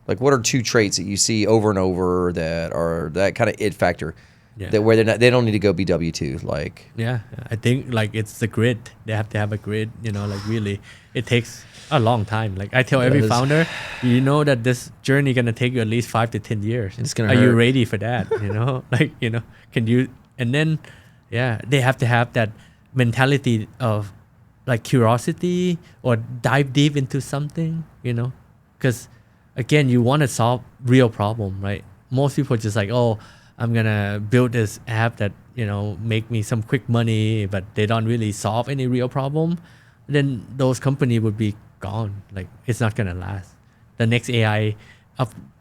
B: Like, what are two traits that you see over and over that are that kind of it factor?
C: Yeah.
B: that where they don't need to go be W2 like.
C: Yeah, I think like it's the grid. They have to have a grid. Like really, it takes a long time. Like I tell every
D: does.
C: founder, you know that this journey gonna take you at least 5 to 10 years.
D: It's gonna
C: Are you
D: hurt.
C: ready for that? Like can you? And then, they have to have that mentality of like curiosity or dive deep into something. Because again, you want to solve real problem, right? Most people just like, oh, I'm gonna build this app that make me some quick money, but they don't really solve any real problem. Then those companies would be gone. Like it's not gonna last. The next AI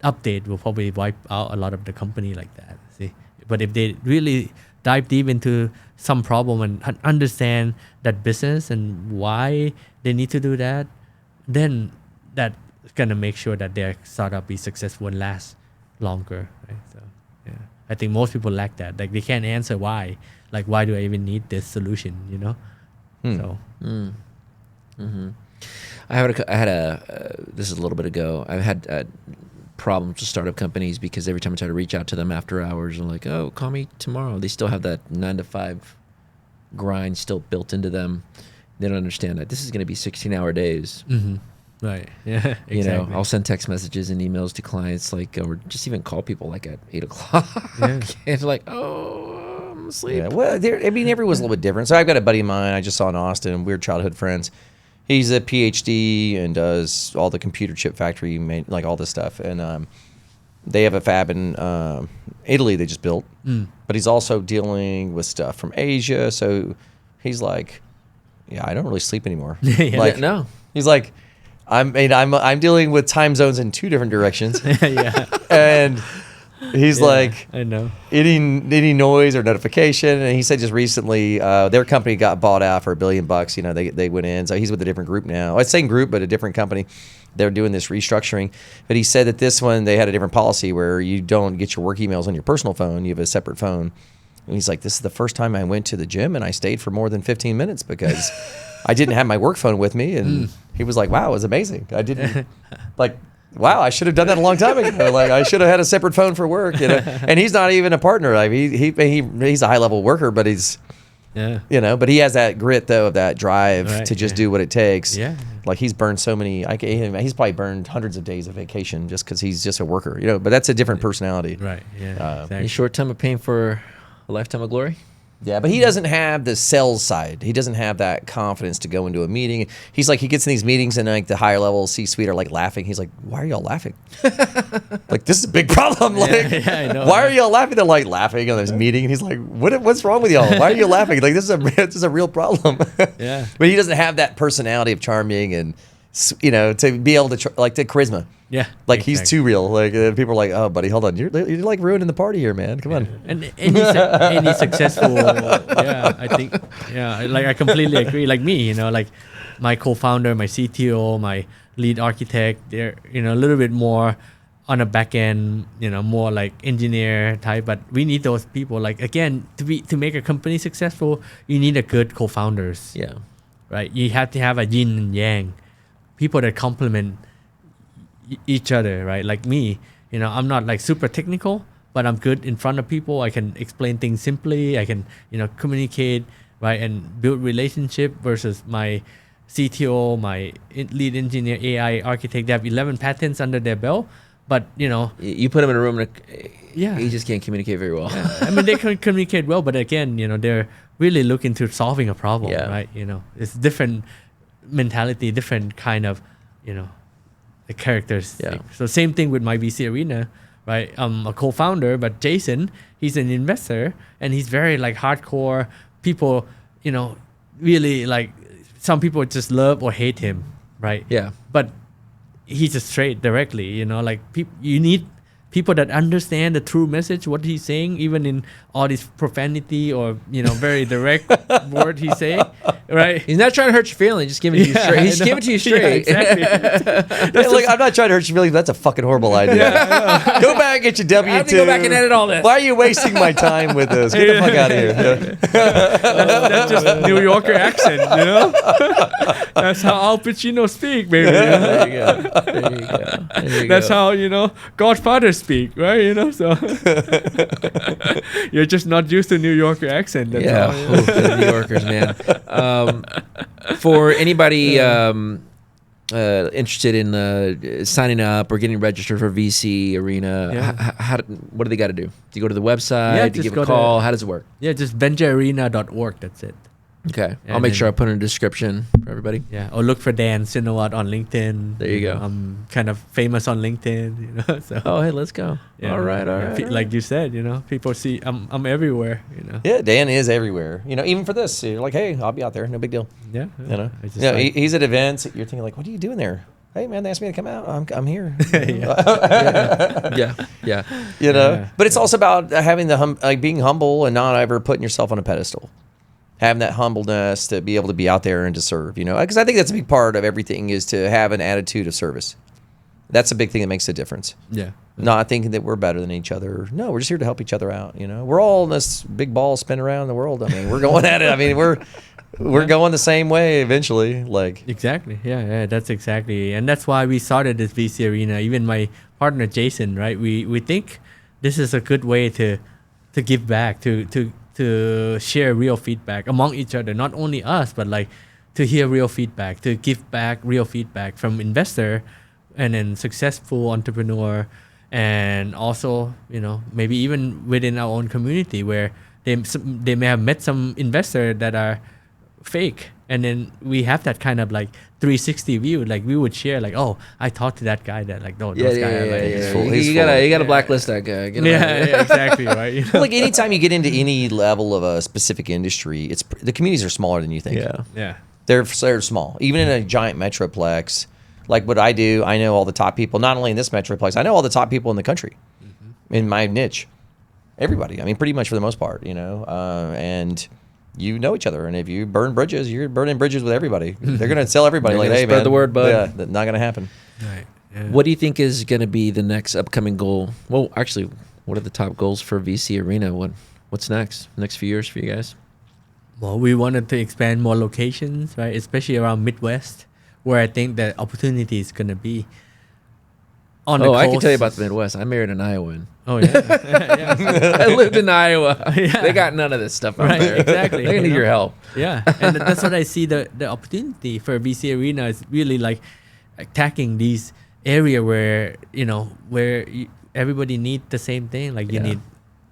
C: update will probably wipe out a lot of the company like that. See, but if they really dive deep into some problem and understand that business and why they need to do that, then that's gonna make sure that their startup be successful and last longer. Right? So yeah, I think most people lack that. Like they can't answer why. Like why do I even need this solution? So.
D: I had a this is a little bit ago. I've had problems with startup companies because every time I try to reach out to them after hours, I'm like, oh, call me tomorrow. They still have that 9 to 5 grind still built into them. They don't understand that this is going to be 16-hour days.
C: Mm-hmm. Right. Yeah. Exactly.
D: I'll send text messages and emails to clients or just even call people like at 8 o'clock.
C: Yeah.
D: And like, oh, I'm asleep.
B: Yeah, well, everyone's a little bit different. So I've got a buddy of mine I just saw in Austin. We're childhood friends. He's a PhD and does all the computer chip factory, like all this stuff. And they have a fab in Italy they just built. But he's also dealing with stuff from Asia. So he's like, yeah, I don't really sleep anymore. Like,
D: No.
B: He's like, I'm dealing with time zones in 2 different directions.
C: Yeah.
B: And he's like,
C: I know.
B: any noise or notification. And he said just recently their company got bought out for $1 billion. They went in. So he's with a different group now. It's the same group, but a different company. They're doing this restructuring. But he said that this one, they had a different policy where you don't get your work emails on your personal phone. You have a separate phone. And he's like, this is the first time I went to the gym and I stayed for more than 15 minutes because I didn't have my work phone with me. And he was like, wow, it was amazing. I didn't wow, I should have done that a long time ago. Like I should have had a separate phone for work. And he's not even a partner. Like he's a high level worker, but he's, but he has that grit though of that drive to just do what it takes.
C: Yeah.
B: Like he's burned so many. He's probably burned hundreds of days of vacation just because he's just a worker. But that's a different personality.
C: Right. Yeah.
D: A short time of pain for a lifetime of glory.
B: Yeah, but he doesn't have the sales side. He doesn't have that confidence to go into a meeting. He's like, he gets in these meetings and like the higher level C-suite are like laughing. He's like, why are y'all laughing? Like, this is a big problem. Like,
C: I know.
B: why are y'all laughing? They're like laughing on this meeting. And he's like, what's wrong with y'all? Why are you laughing? Like, this is a real problem.
C: Yeah.
B: But he doesn't have that personality of charming and, to be able to, the charisma.
C: Yeah.
B: Like he's too real. Like people are like, oh, buddy, hold on, you're like ruining the party here, man. Come on.
C: And any successful, I think, like I completely agree. Like me, like my co-founder, my CTO, my lead architect, they're a little bit more on a back end, more like engineer type. But we need those people. Like again, to make a company successful, you need a good co-founders.
D: Yeah.
C: Right. You have to have a yin and yang, people that complement each other, right? Like me, I'm not like super technical, but I'm good in front of people. I can explain things simply. I can, communicate, right, and build relationship. Versus my CTO, my lead engineer, AI architect. They have 11 patents under their belt, but
D: you put them in a room and
C: yeah,
D: he just can't communicate very well.
C: I mean, they can communicate well, but again, they're really looking to solving a problem,
D: Yeah.
C: right? It's different mentality, different kind of, the characters.
D: Yeah.
C: So same thing with my VC Arena, right? I'm a co-founder, but Jason, he's an investor, and he's very like hardcore. People, really like, some people just love or hate him, right?
D: Yeah.
C: But he's just straight directly, like you need people that understand the true message, what he's saying, even in all this profanity or very direct word he's saying, right?
D: He's not trying to hurt your feelings, just giving it to you straight. He's giving it to you straight.
C: Yeah, exactly.
B: Look, I'm not trying to hurt your feelings. That's a fucking horrible idea. Go back and get your W2.
D: I have to go back and edit all this.
B: Why are you wasting my time with this? Get the fuck out of here.
C: That's just New Yorker accent, That's how Al Pacino speak, baby.
D: There you go. There you go.
C: That's how Godfather speak, right? You know, so you're just not used to New Yorker accent. That's all, you know?
D: Ooh, the New Yorkers, man. For anybody interested in signing up or getting registered for VC Arena, what do they got to do? Do you go to the website?
C: Yeah,
D: do you
C: just
D: give a
C: go
D: call?
C: to-
D: How does it work?
C: Yeah, just venturearena.org. That's it.
D: Okay, I'll
C: And
D: make sure I
C: then-
D: put in a description for everybody.
C: Yeah, or look for Dan Sinawat on LinkedIn.
D: There you go.
C: I'm kind of famous on LinkedIn, you know. So
D: Oh, hey, let's go.
C: yeah,
D: All right, all
C: yeah,
D: right.
C: Like you said, you know, people see I'm everywhere, you know.
B: Yeah, Dan is everywhere. You know, even for this, you're like, hey, I'll be out there. No big deal.
C: Yeah,
B: You know,
C: It's just
B: you know,
C: like-
B: he's at events. You're thinking like, what are you doing there? Hey, man, they asked me to come out. I'm here.
D: Yeah, yeah.
B: You know,
C: Yeah.
B: but it's also about having like being humble and not ever putting yourself on a pedestal. Having that humbleness to be able to be out there and to serve, you know, because I think that's a big part of everything is to have an attitude of service. That's a big thing that makes a difference.
C: yeah.
B: Not thinking that we're better than each other. No, we're just here to help each other out. You know, we're all in this big ball spinning around the world. I mean, we're going at it. I mean, we're going the same way eventually. Like,
C: Exactly. Yeah, that's exactly. And that's why we started this VC Arena. Even my partner Jason, right? We think this is a good way to give back, to share real feedback among each other, not only us, but like to hear real feedback, to give back real feedback from investor and then successful entrepreneur, and also, you know, maybe even within our own community where they may have met some investor that are fake, and then we have that kind of like 360 view. Like we would share like, oh, I talked to that guy that like, no,
D: Yeah,
C: those guys are like,
D: yeah.
B: full-
D: You,
B: he's
D: you
B: full.
D: gotta
C: Yeah.
D: blacklist that guy. Get him out of
C: yeah,
D: here.
C: yeah, exactly, right. You know?
B: like anytime you get into any level of a specific industry, it's the communities are smaller than you think.
D: Yeah.
C: Yeah.
B: They're small. Even in a giant metroplex, like what I do, I know all the top people. Not only in this metroplex, I know all the top people in the country, in my niche. Everybody. I mean, pretty much for the most part, you know. And you know each other, and if you burn bridges, you're burning bridges with everybody. They're gonna tell everybody,
D: They're
B: like,
D: gonna
B: hey,
D: spread
B: man,
D: the word, bud.
B: Yeah, that's not gonna happen.
C: Right. Yeah.
D: What do you think is going to be the next upcoming goal? Well, actually, what are the top goals for VC Arena? What's next? Next few years for you guys?
C: Well, we wanted to expand more locations, right? Especially around Midwest, where I think the opportunity is gonna be. On the
D: Oh, I can
C: coast-
D: tell you about the Midwest. I married an Iowan.
C: Oh yeah, yeah.
D: I lived in Iowa.
C: Yeah.
D: They got none of this stuff out
C: Right,
D: there.
C: exactly,
D: They're gonna
C: you
D: need
C: know?
D: your help.
C: Yeah, and that's what I see the opportunity for VC Arena is really like attacking these area where, you know, where everybody need the same thing. Like you
D: Yeah.
C: need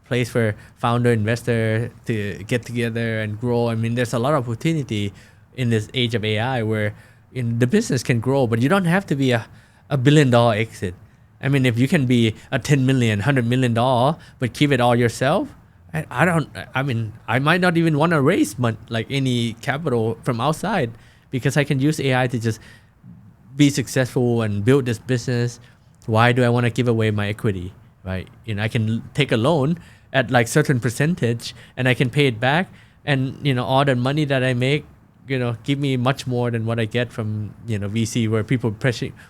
C: place for founder investor to get together and grow. I mean, there's a lot of opportunity in this age of AI where the business can grow, but you don't have to be a $1 billion exit. I mean, if you can be a 10 million, $100 million, but keep it all yourself, I mean, I might not even want to raise like any capital from outside because I can use AI to just be successful and build this business. Why do I want to give away my equity, right? You know, I can take a loan at like certain percentage and I can pay it back. And, you know, all the money that I make, you know, give me much more than what I get from, you know, VC where people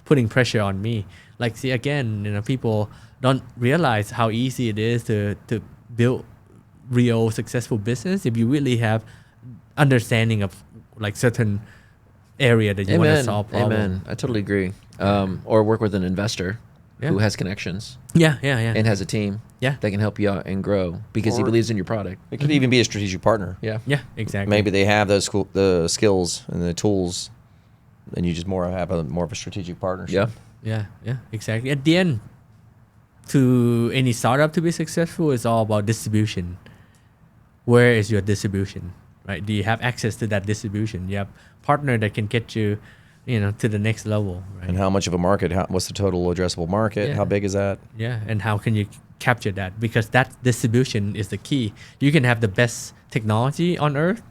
C: putting pressure on me. Like, see, again, you know, people don't realize how easy it is to build real successful business if you really have understanding of like certain area that you want to solve problem.
D: Amen. I totally agree. Or work with an investor
C: Yeah.
D: who has connections
C: Yeah.
D: and has a team
C: Yeah.
D: that can help you out and grow because he
B: Or-
D: believes in your product.
B: It could even be a strategic partner.
D: Yeah.
C: Yeah, exactly.
B: Maybe they have those the skills and the tools, and you just have more of a strategic partnership.
D: Yeah.
C: Yeah, exactly. At the end, to any startup to be successful, it's all about distribution. Where is your distribution, right? Do you have access to that distribution? You have partner that can get you, you know, to the next level, right?
B: And how much of a market? What's the total addressable market?
C: Yeah.
B: How big is that?
C: Yeah, and how can you capture that? Because that distribution is the key. You can have the best technology on earth,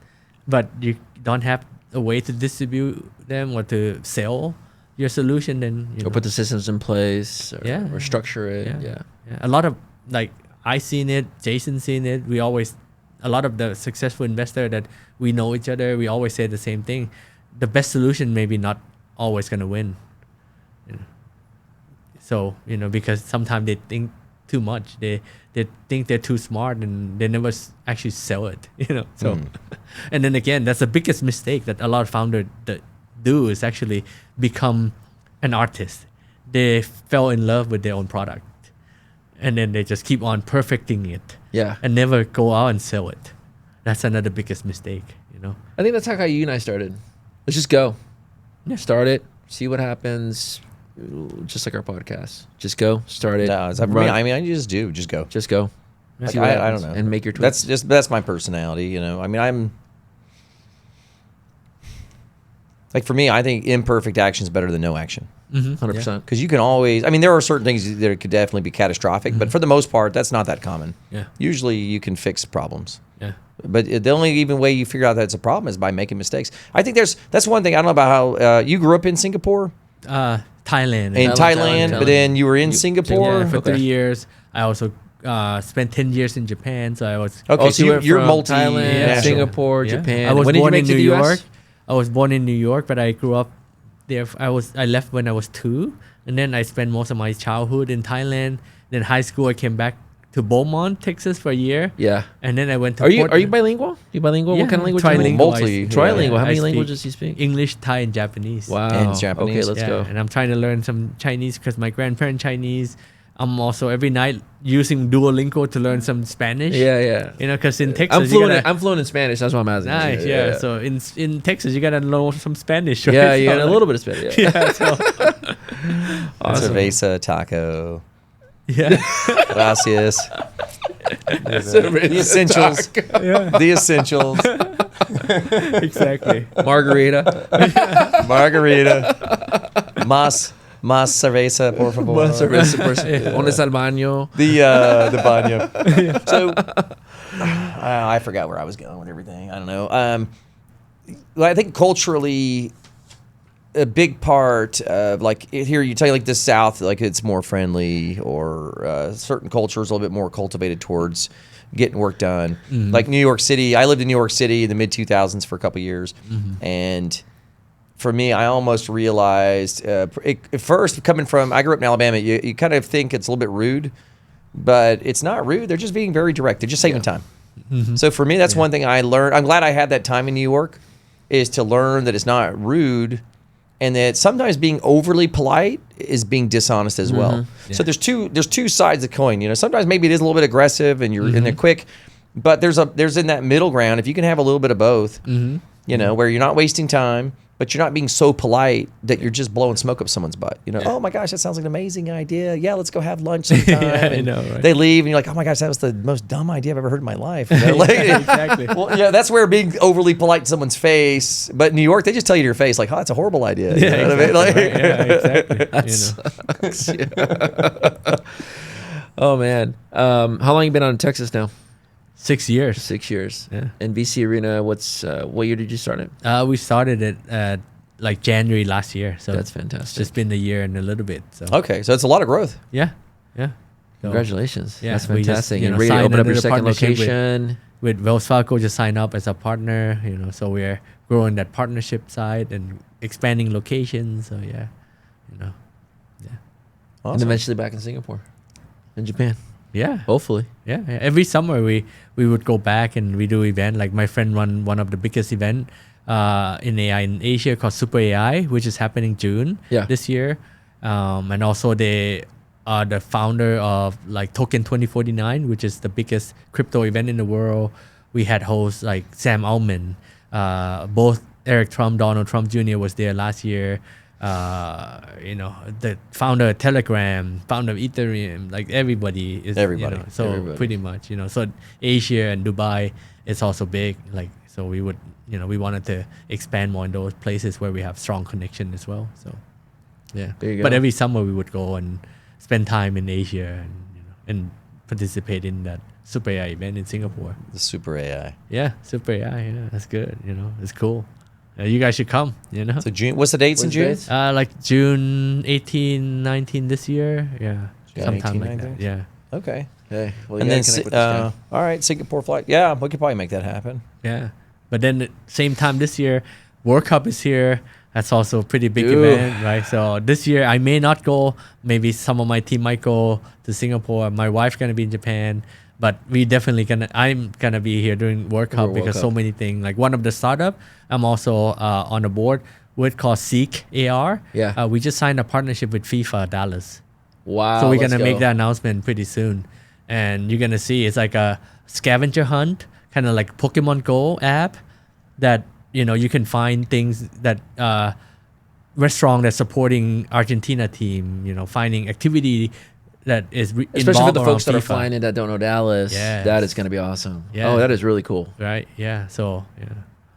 C: but you don't have a way to distribute them or to sell your solution. Then you
D: Or
C: know.
D: put the systems in place
C: Yeah.
D: or structure it. Yeah.
C: Yeah. A lot of like I seen it, Jason seen it. We always a lot of the successful investor that we know each other. We always say the same thing. The best solution maybe not always gonna win. You know. So you know because sometimes they think too much. They think they're too smart and they never actually sell it. You know. So and then again, that's the biggest mistake that a lot of founders that do is actually become an artist. They fell in love with their own product. and then they just keep on perfecting it
D: Yeah.
C: and never go out and sell it. That's another biggest mistake, you know.
D: I think that's how you and I started. Let's just go.
C: Yeah.
D: Start it. See what happens. Just like our podcast. Just go. Start it.
B: No, for me, I mean, I just do. Just go.
D: Just go.
B: Like,
D: See what
B: I
D: happens
B: don't know.
D: and make your tweets.
B: That's my personality, you know. I mean, I'm like, for me, I think imperfect action is better than no action.
D: 100%.
B: Because you can always, I mean, there are certain things that could definitely be catastrophic, but for the most part, that's not that common.
C: Yeah.
B: Usually you can fix problems.
C: Yeah.
B: But the only even way you figure out that it's a problem is by making mistakes. I think that's one thing. I don't know about how you grew up in Singapore,
C: Thailand.
B: in
D: Thailand.
B: Thailand, but then you were in Singapore.
C: Yeah, for
D: Okay.
C: 3 years. I also spent 10 years in Japan, so I was.
B: Okay,
D: So you went
B: you're
D: from
B: multi
D: Thailand,
C: Yeah.
D: Singapore,
C: Yeah.
D: Japan.
C: I was
D: When did you
C: born
D: make
C: in
D: it to
C: New
D: the US?
C: York. I was born in New York, but I grew up there. I left when I was 2, and then I spent most of my childhood in Thailand. Then high school, I came back to Beaumont, Texas, for a year.
D: Yeah.
C: And then I went to.
D: Are you bilingual? You bilingual?
C: Yeah,
D: what kind of language?
C: trilingual.
B: Multi-
D: Trilingual. How
C: I
D: many
C: speak
D: languages do you speak?
C: English, Thai, and Japanese.
D: Wow.
B: And Japanese.
D: Okay, let's
C: Yeah,
D: go.
C: and I'm trying to learn some Chinese because my grandparents Chinese. I'm also every night using Duolingo to learn some Spanish.
D: Yeah, yeah.
C: You know, because in Texas,
D: I'm
C: you
D: fluent.
C: gotta,
D: I'm fluent in Spanish. That's why I'm asking.
C: nice. Yeah. So in Texas, you gotta know some Spanish. Right?
D: yeah,
C: So,
D: yeah, and a
C: like-
D: little bit of Spanish. Yeah.
C: Yeah. So,
D: Awesome.
B: Cerveza, taco,
C: yeah.
B: gracias. The essentials.
C: Yeah.
B: The essentials.
C: Exactly.
D: Margarita.
B: Margarita. Más cerveza, por favor.
D: ¿Dónde está el baño?
B: The baño. So I forgot where I was going with everything. I don't know. Well, I think culturally, a big part of like here, you tell you like the South, like it's more friendly, or certain cultures a little bit more cultivated towards getting work done. Like New York City, I lived in New York City in the mid 2000s for a couple years, and for me, I almost realized at first, I grew up in Alabama, you kind of think it's a little bit rude, but it's not rude. They're just being very direct. They're just saving time. So for me, that's one thing I learned. I'm glad I had that time in New York, is to learn that it's not rude, and that sometimes being overly polite is being dishonest as well. So there's two sides of the coin. You know, sometimes maybe it is a little bit aggressive and you're and they're quick, but there's in that middle ground. If you can have a little bit of both, you know, where you're not wasting time, but you're not being so polite that you're just blowing smoke up someone's butt. You know, oh my gosh, that sounds like an amazing idea. Yeah, let's go have lunch sometime.
C: Yeah, I
B: and
C: know, right?
B: they leave, and you're like, oh my gosh, that was the most dumb idea I've ever heard in my life. You know, like,
C: Exactly.
B: well, yeah, that's where being overly polite to someone's face. But in New York, they just tell you to your face, like, oh, that's a horrible idea. You know what I mean? Like,
C: Yeah, exactly. You know.
D: Oh man. How long you been on in Texas now?
C: 6 years.
D: 6 years.
C: Yeah.
D: And VC Arena, what year did you start it?
C: We started it like January last year. So
D: That's
C: it's
D: fantastic.
C: just been a year and a little bit. So
B: okay, so it's a lot of growth.
C: yeah. So
D: Congratulations.
C: yeah,
D: That's
C: we just,
D: fantastic.
C: you
D: And
C: know,
D: ready to
C: signed
D: open up your
C: another
D: second
C: partnership with-
D: location.
C: with Wells Fargo, just sign up as a partner, you know, so we're growing that partnership side and expanding locations. So yeah, you know,
D: And
B: Awesome.
D: eventually back in Singapore. In Japan.
C: yeah,
D: Hopefully.
C: yeah. Every summer we would go back and we do event. Like my friend run one of the biggest event in AI in Asia called Super AI, which is happening June this year. And also they are the founder of like Token 2049, which is the biggest crypto event in the world. We had hosts like Sam Altman, both Eric Trump, Donald Trump Jr. was there last year. You know, the founder of Telegram, founder of Ethereum, like everybody is.
B: Everybody.
C: You know, so
D: Everybody.
C: pretty much, you know, so Asia and Dubai is also big. Like, so we would, you know, we wanted to expand more in those places where we have strong connection as well. So, yeah.
D: There you
C: But
D: go.
C: every summer we would go and spend time in Asia and, you know, and participate in that Super AI event in Singapore.
B: The Super AI.
C: Yeah, Super AI. Yeah, that's good. You know, it's cool. You guys should come. You know,
B: So June. What's the dates in
D: What's the
B: June?
D: dates?
C: like June 18, 19 this year. Yeah,
B: June
C: sometime
B: 18,
C: like
B: 19?
C: that. Yeah,
B: Okay.
D: Hey, well,
B: And
D: you
B: then,
D: gotta connect with this guy.
B: all right, Singapore flight. Yeah, we could probably make that happen.
C: yeah. But then at same time this year, World Cup is here. That's also a pretty big
D: Ooh.
C: event, right? So this year I may not go. Maybe some of my team might go to Singapore. My wife's gonna be in Japan. But we definitely I'm gonna be here during World Cup
D: World
C: because
D: Cup.
C: so many things. Like one of the startup, I'm also on the board with called Seek AR.
D: Yeah.
C: We just signed a partnership with FIFA Dallas.
D: Wow.
C: So we're
D: let's
C: gonna make
D: go.
C: that announcement pretty soon, and you're gonna see it's like a scavenger hunt, kind of like Pokemon Go app, that you can find things that restaurant that's supporting Argentina team. Finding activity that is
D: Especially for
C: involved
D: the
C: around
D: folks that are
C: FIFA.
D: flying in that don't know Dallas.
C: Yes.
D: That is going to be awesome.
C: Yeah.
D: Oh, that is really cool.
C: Right? Yeah. So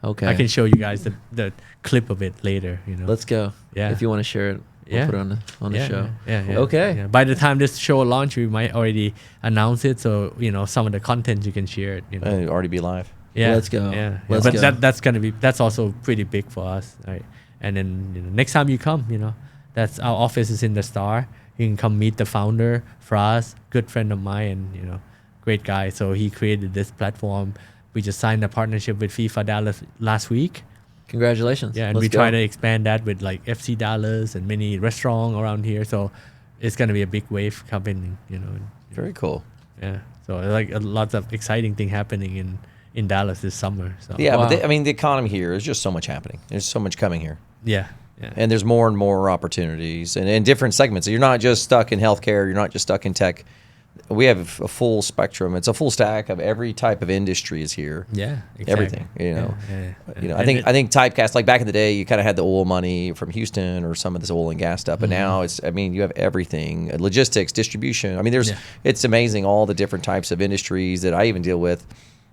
D: Okay.
C: I can show you guys the clip of it later.
D: Let's go.
C: Yeah.
D: If you want to share it, we'll
C: Yeah.
D: put it on the show.
C: Yeah.
D: Okay.
C: Yeah. By the time this show launch, we might already announce it. So some of the content you can share it.
B: It'll already be live.
C: Yeah.
D: Let's go.
C: Yeah.
D: Let's
C: but
D: go.
C: that's also pretty big for us, right? And then next time you come, that's our office is in the Star. You can come meet the founder, Fraz, good friend of mine, and great guy. So he created this platform. We just signed a partnership with FIFA Dallas last week.
D: Congratulations.
C: Yeah, and
D: Let's
C: we
D: go.
C: try to expand that with like FC Dallas and many restaurants around here. So it's gonna be a big wave coming.
B: Very cool.
C: Yeah. So like lots of exciting thing happening in Dallas this summer. So
B: Yeah,
D: Wow.
B: but the economy here is just so much happening. There's so much coming here.
C: yeah. Yeah.
B: And there's more and more opportunities and in different segments. You're not just stuck in healthcare. You're not just stuck in tech. We have a full spectrum. It's a full stack of every type of industry is here.
C: Yeah, exactly.
B: Everything,
C: Yeah.
B: I think typecast, like back in the day, you kind of had the oil money from Houston or some of this oil and gas stuff, but now you have everything, logistics, distribution. It's amazing all the different types of industries that I even deal with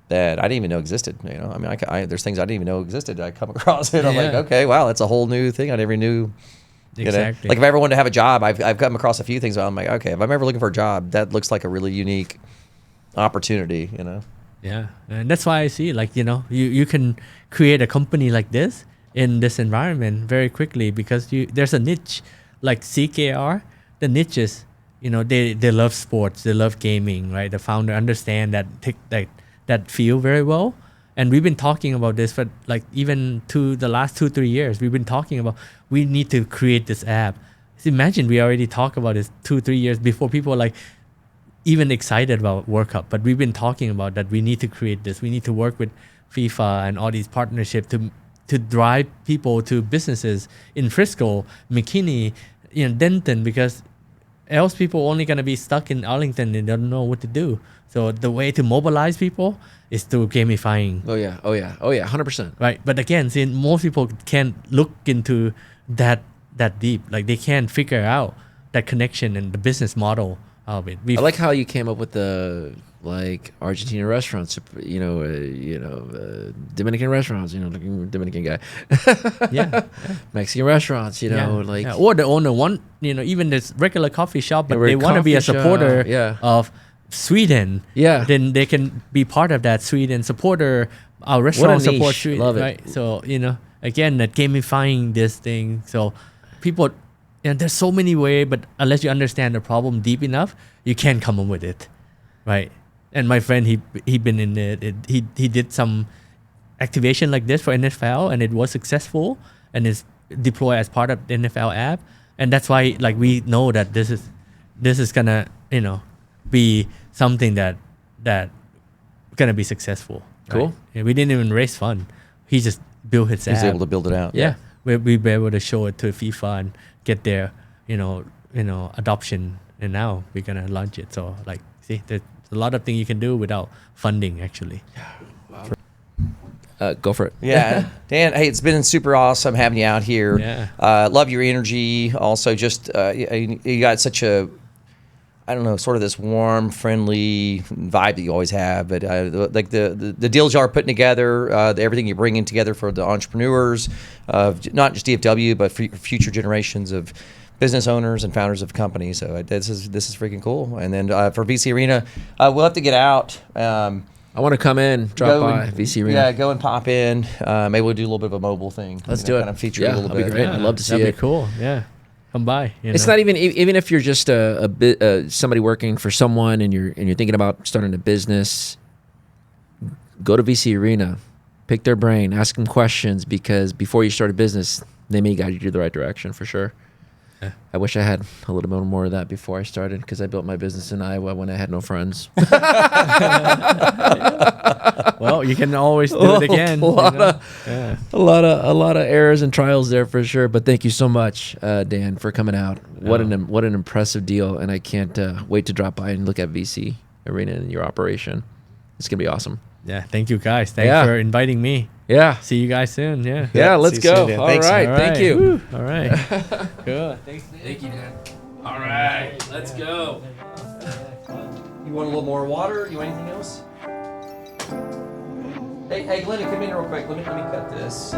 B: that I didn't even know existed. There's things I didn't even know existed. I come across it. I'm like,
C: Yeah.
B: okay, wow, that's a whole new thing I never knew.
C: Exactly.
B: Like if I ever wanted to have a job, I've come across a few things. I'm like, okay, if I'm ever looking for a job, that looks like a really unique opportunity.
C: Yeah, and that's why I see you can create a company like this in this environment very quickly because there's a niche like CKR. The niche is they love sports, they love gaming, right? The founder understand that field very well, and we've been talking about this for like even to the last 2-3 years. We've been talking about we need to create this app. So imagine we already talked about this 2-3 years before people were like even excited about World Cup, but we've been talking about that we need to create this. We need to work with FIFA and all these partnerships to drive people to businesses in Frisco, McKinney, Denton, because else people are only gonna be stuck in Arlington and they don't know what to do. So the way to mobilize people is through gamifying.
D: Oh yeah. 100%.
C: Right, but again, see, most people can't look into that deep. Like they can't figure out that connection and the business model of it.
D: I like how you came up with the Argentina restaurants, Dominican restaurants, Dominican guy,
C: yeah,
D: Mexican restaurants,
C: or the owner want even this regular coffee shop, but
D: Or a
C: they want to be a
D: coffee shop,
C: supporter
D: yeah.
C: of Sweden.
D: Yeah.
C: Then they can be part of that Sweden supporter. Our restaurant
D: niche.
C: support Sweden,
D: Love it.
C: right? So again, that gamifying this thing. So people, there's so many ways, but unless you understand the problem deep enough, you can't come up with it, right? And my friend, he been in it. He did some activation like this for NFL, and it was successful, and is deployed as part of the NFL app. And that's why we know that this is gonna be something that gonna be successful.
D: Cool.
C: Right? And we didn't even raise fund. He just built his
B: He was
C: app.
B: able to build it out.
C: Yeah, we'll be able to show it to FIFA and get their adoption, and now we're gonna launch it. So see, there's a lot of things you can do without funding actually.
D: Go for it.
B: Yeah, Dan. Hey, it's been super awesome having you out here.
C: Yeah.
B: Love your energy. Also, just you got such a, I don't know, sort of this warm, friendly vibe that you always have. But like the deals you are putting together, everything you're bringing together for the entrepreneurs, not just DFW, but for future generations of business owners and founders of companies. So this is freaking cool. And then for VC Arena, we'll have to get out.
D: I want to come in, drop by VC Arena.
B: Yeah, go and pop in. Maybe we'll do a little bit of a mobile thing.
D: Let's do it.
B: Kind of feature
D: Yeah,
B: a little
D: that'd be
B: bit.
D: great. I'd love to see
C: That'd
D: it.
C: be cool. Yeah, come by.
D: It's not even if you're just a bit somebody working for someone and you're thinking about starting a business. Go to VC Arena, pick their brain, ask them questions, because before you start a business, they may guide you to the right direction for sure.
C: Yeah.
D: I wish I had a little bit more of that before I started, because I built my business in Iowa when I had no friends.
C: Well, you can always do it again.
D: A lot
C: you know?
D: of a lot of errors and trials there for sure. But thank you so much, Dan, for coming out. What an impressive deal, and I can't wait to drop by and look at VC Arena and your operation. It's gonna be awesome.
C: Yeah, thank you guys. Thanks for inviting me.
D: Yeah.
C: See you guys soon. Yeah.
D: Yeah, let's
B: see you
D: go.
B: soon, Dan.
D: All
B: Thanks.
D: right, thank you.
C: Woo. All right. Good.
D: Thanks, thank you, Dan. All right, let's go.
B: You want a little more water? You want anything else? Hey, Glenda, come in real quick. Let me cut this.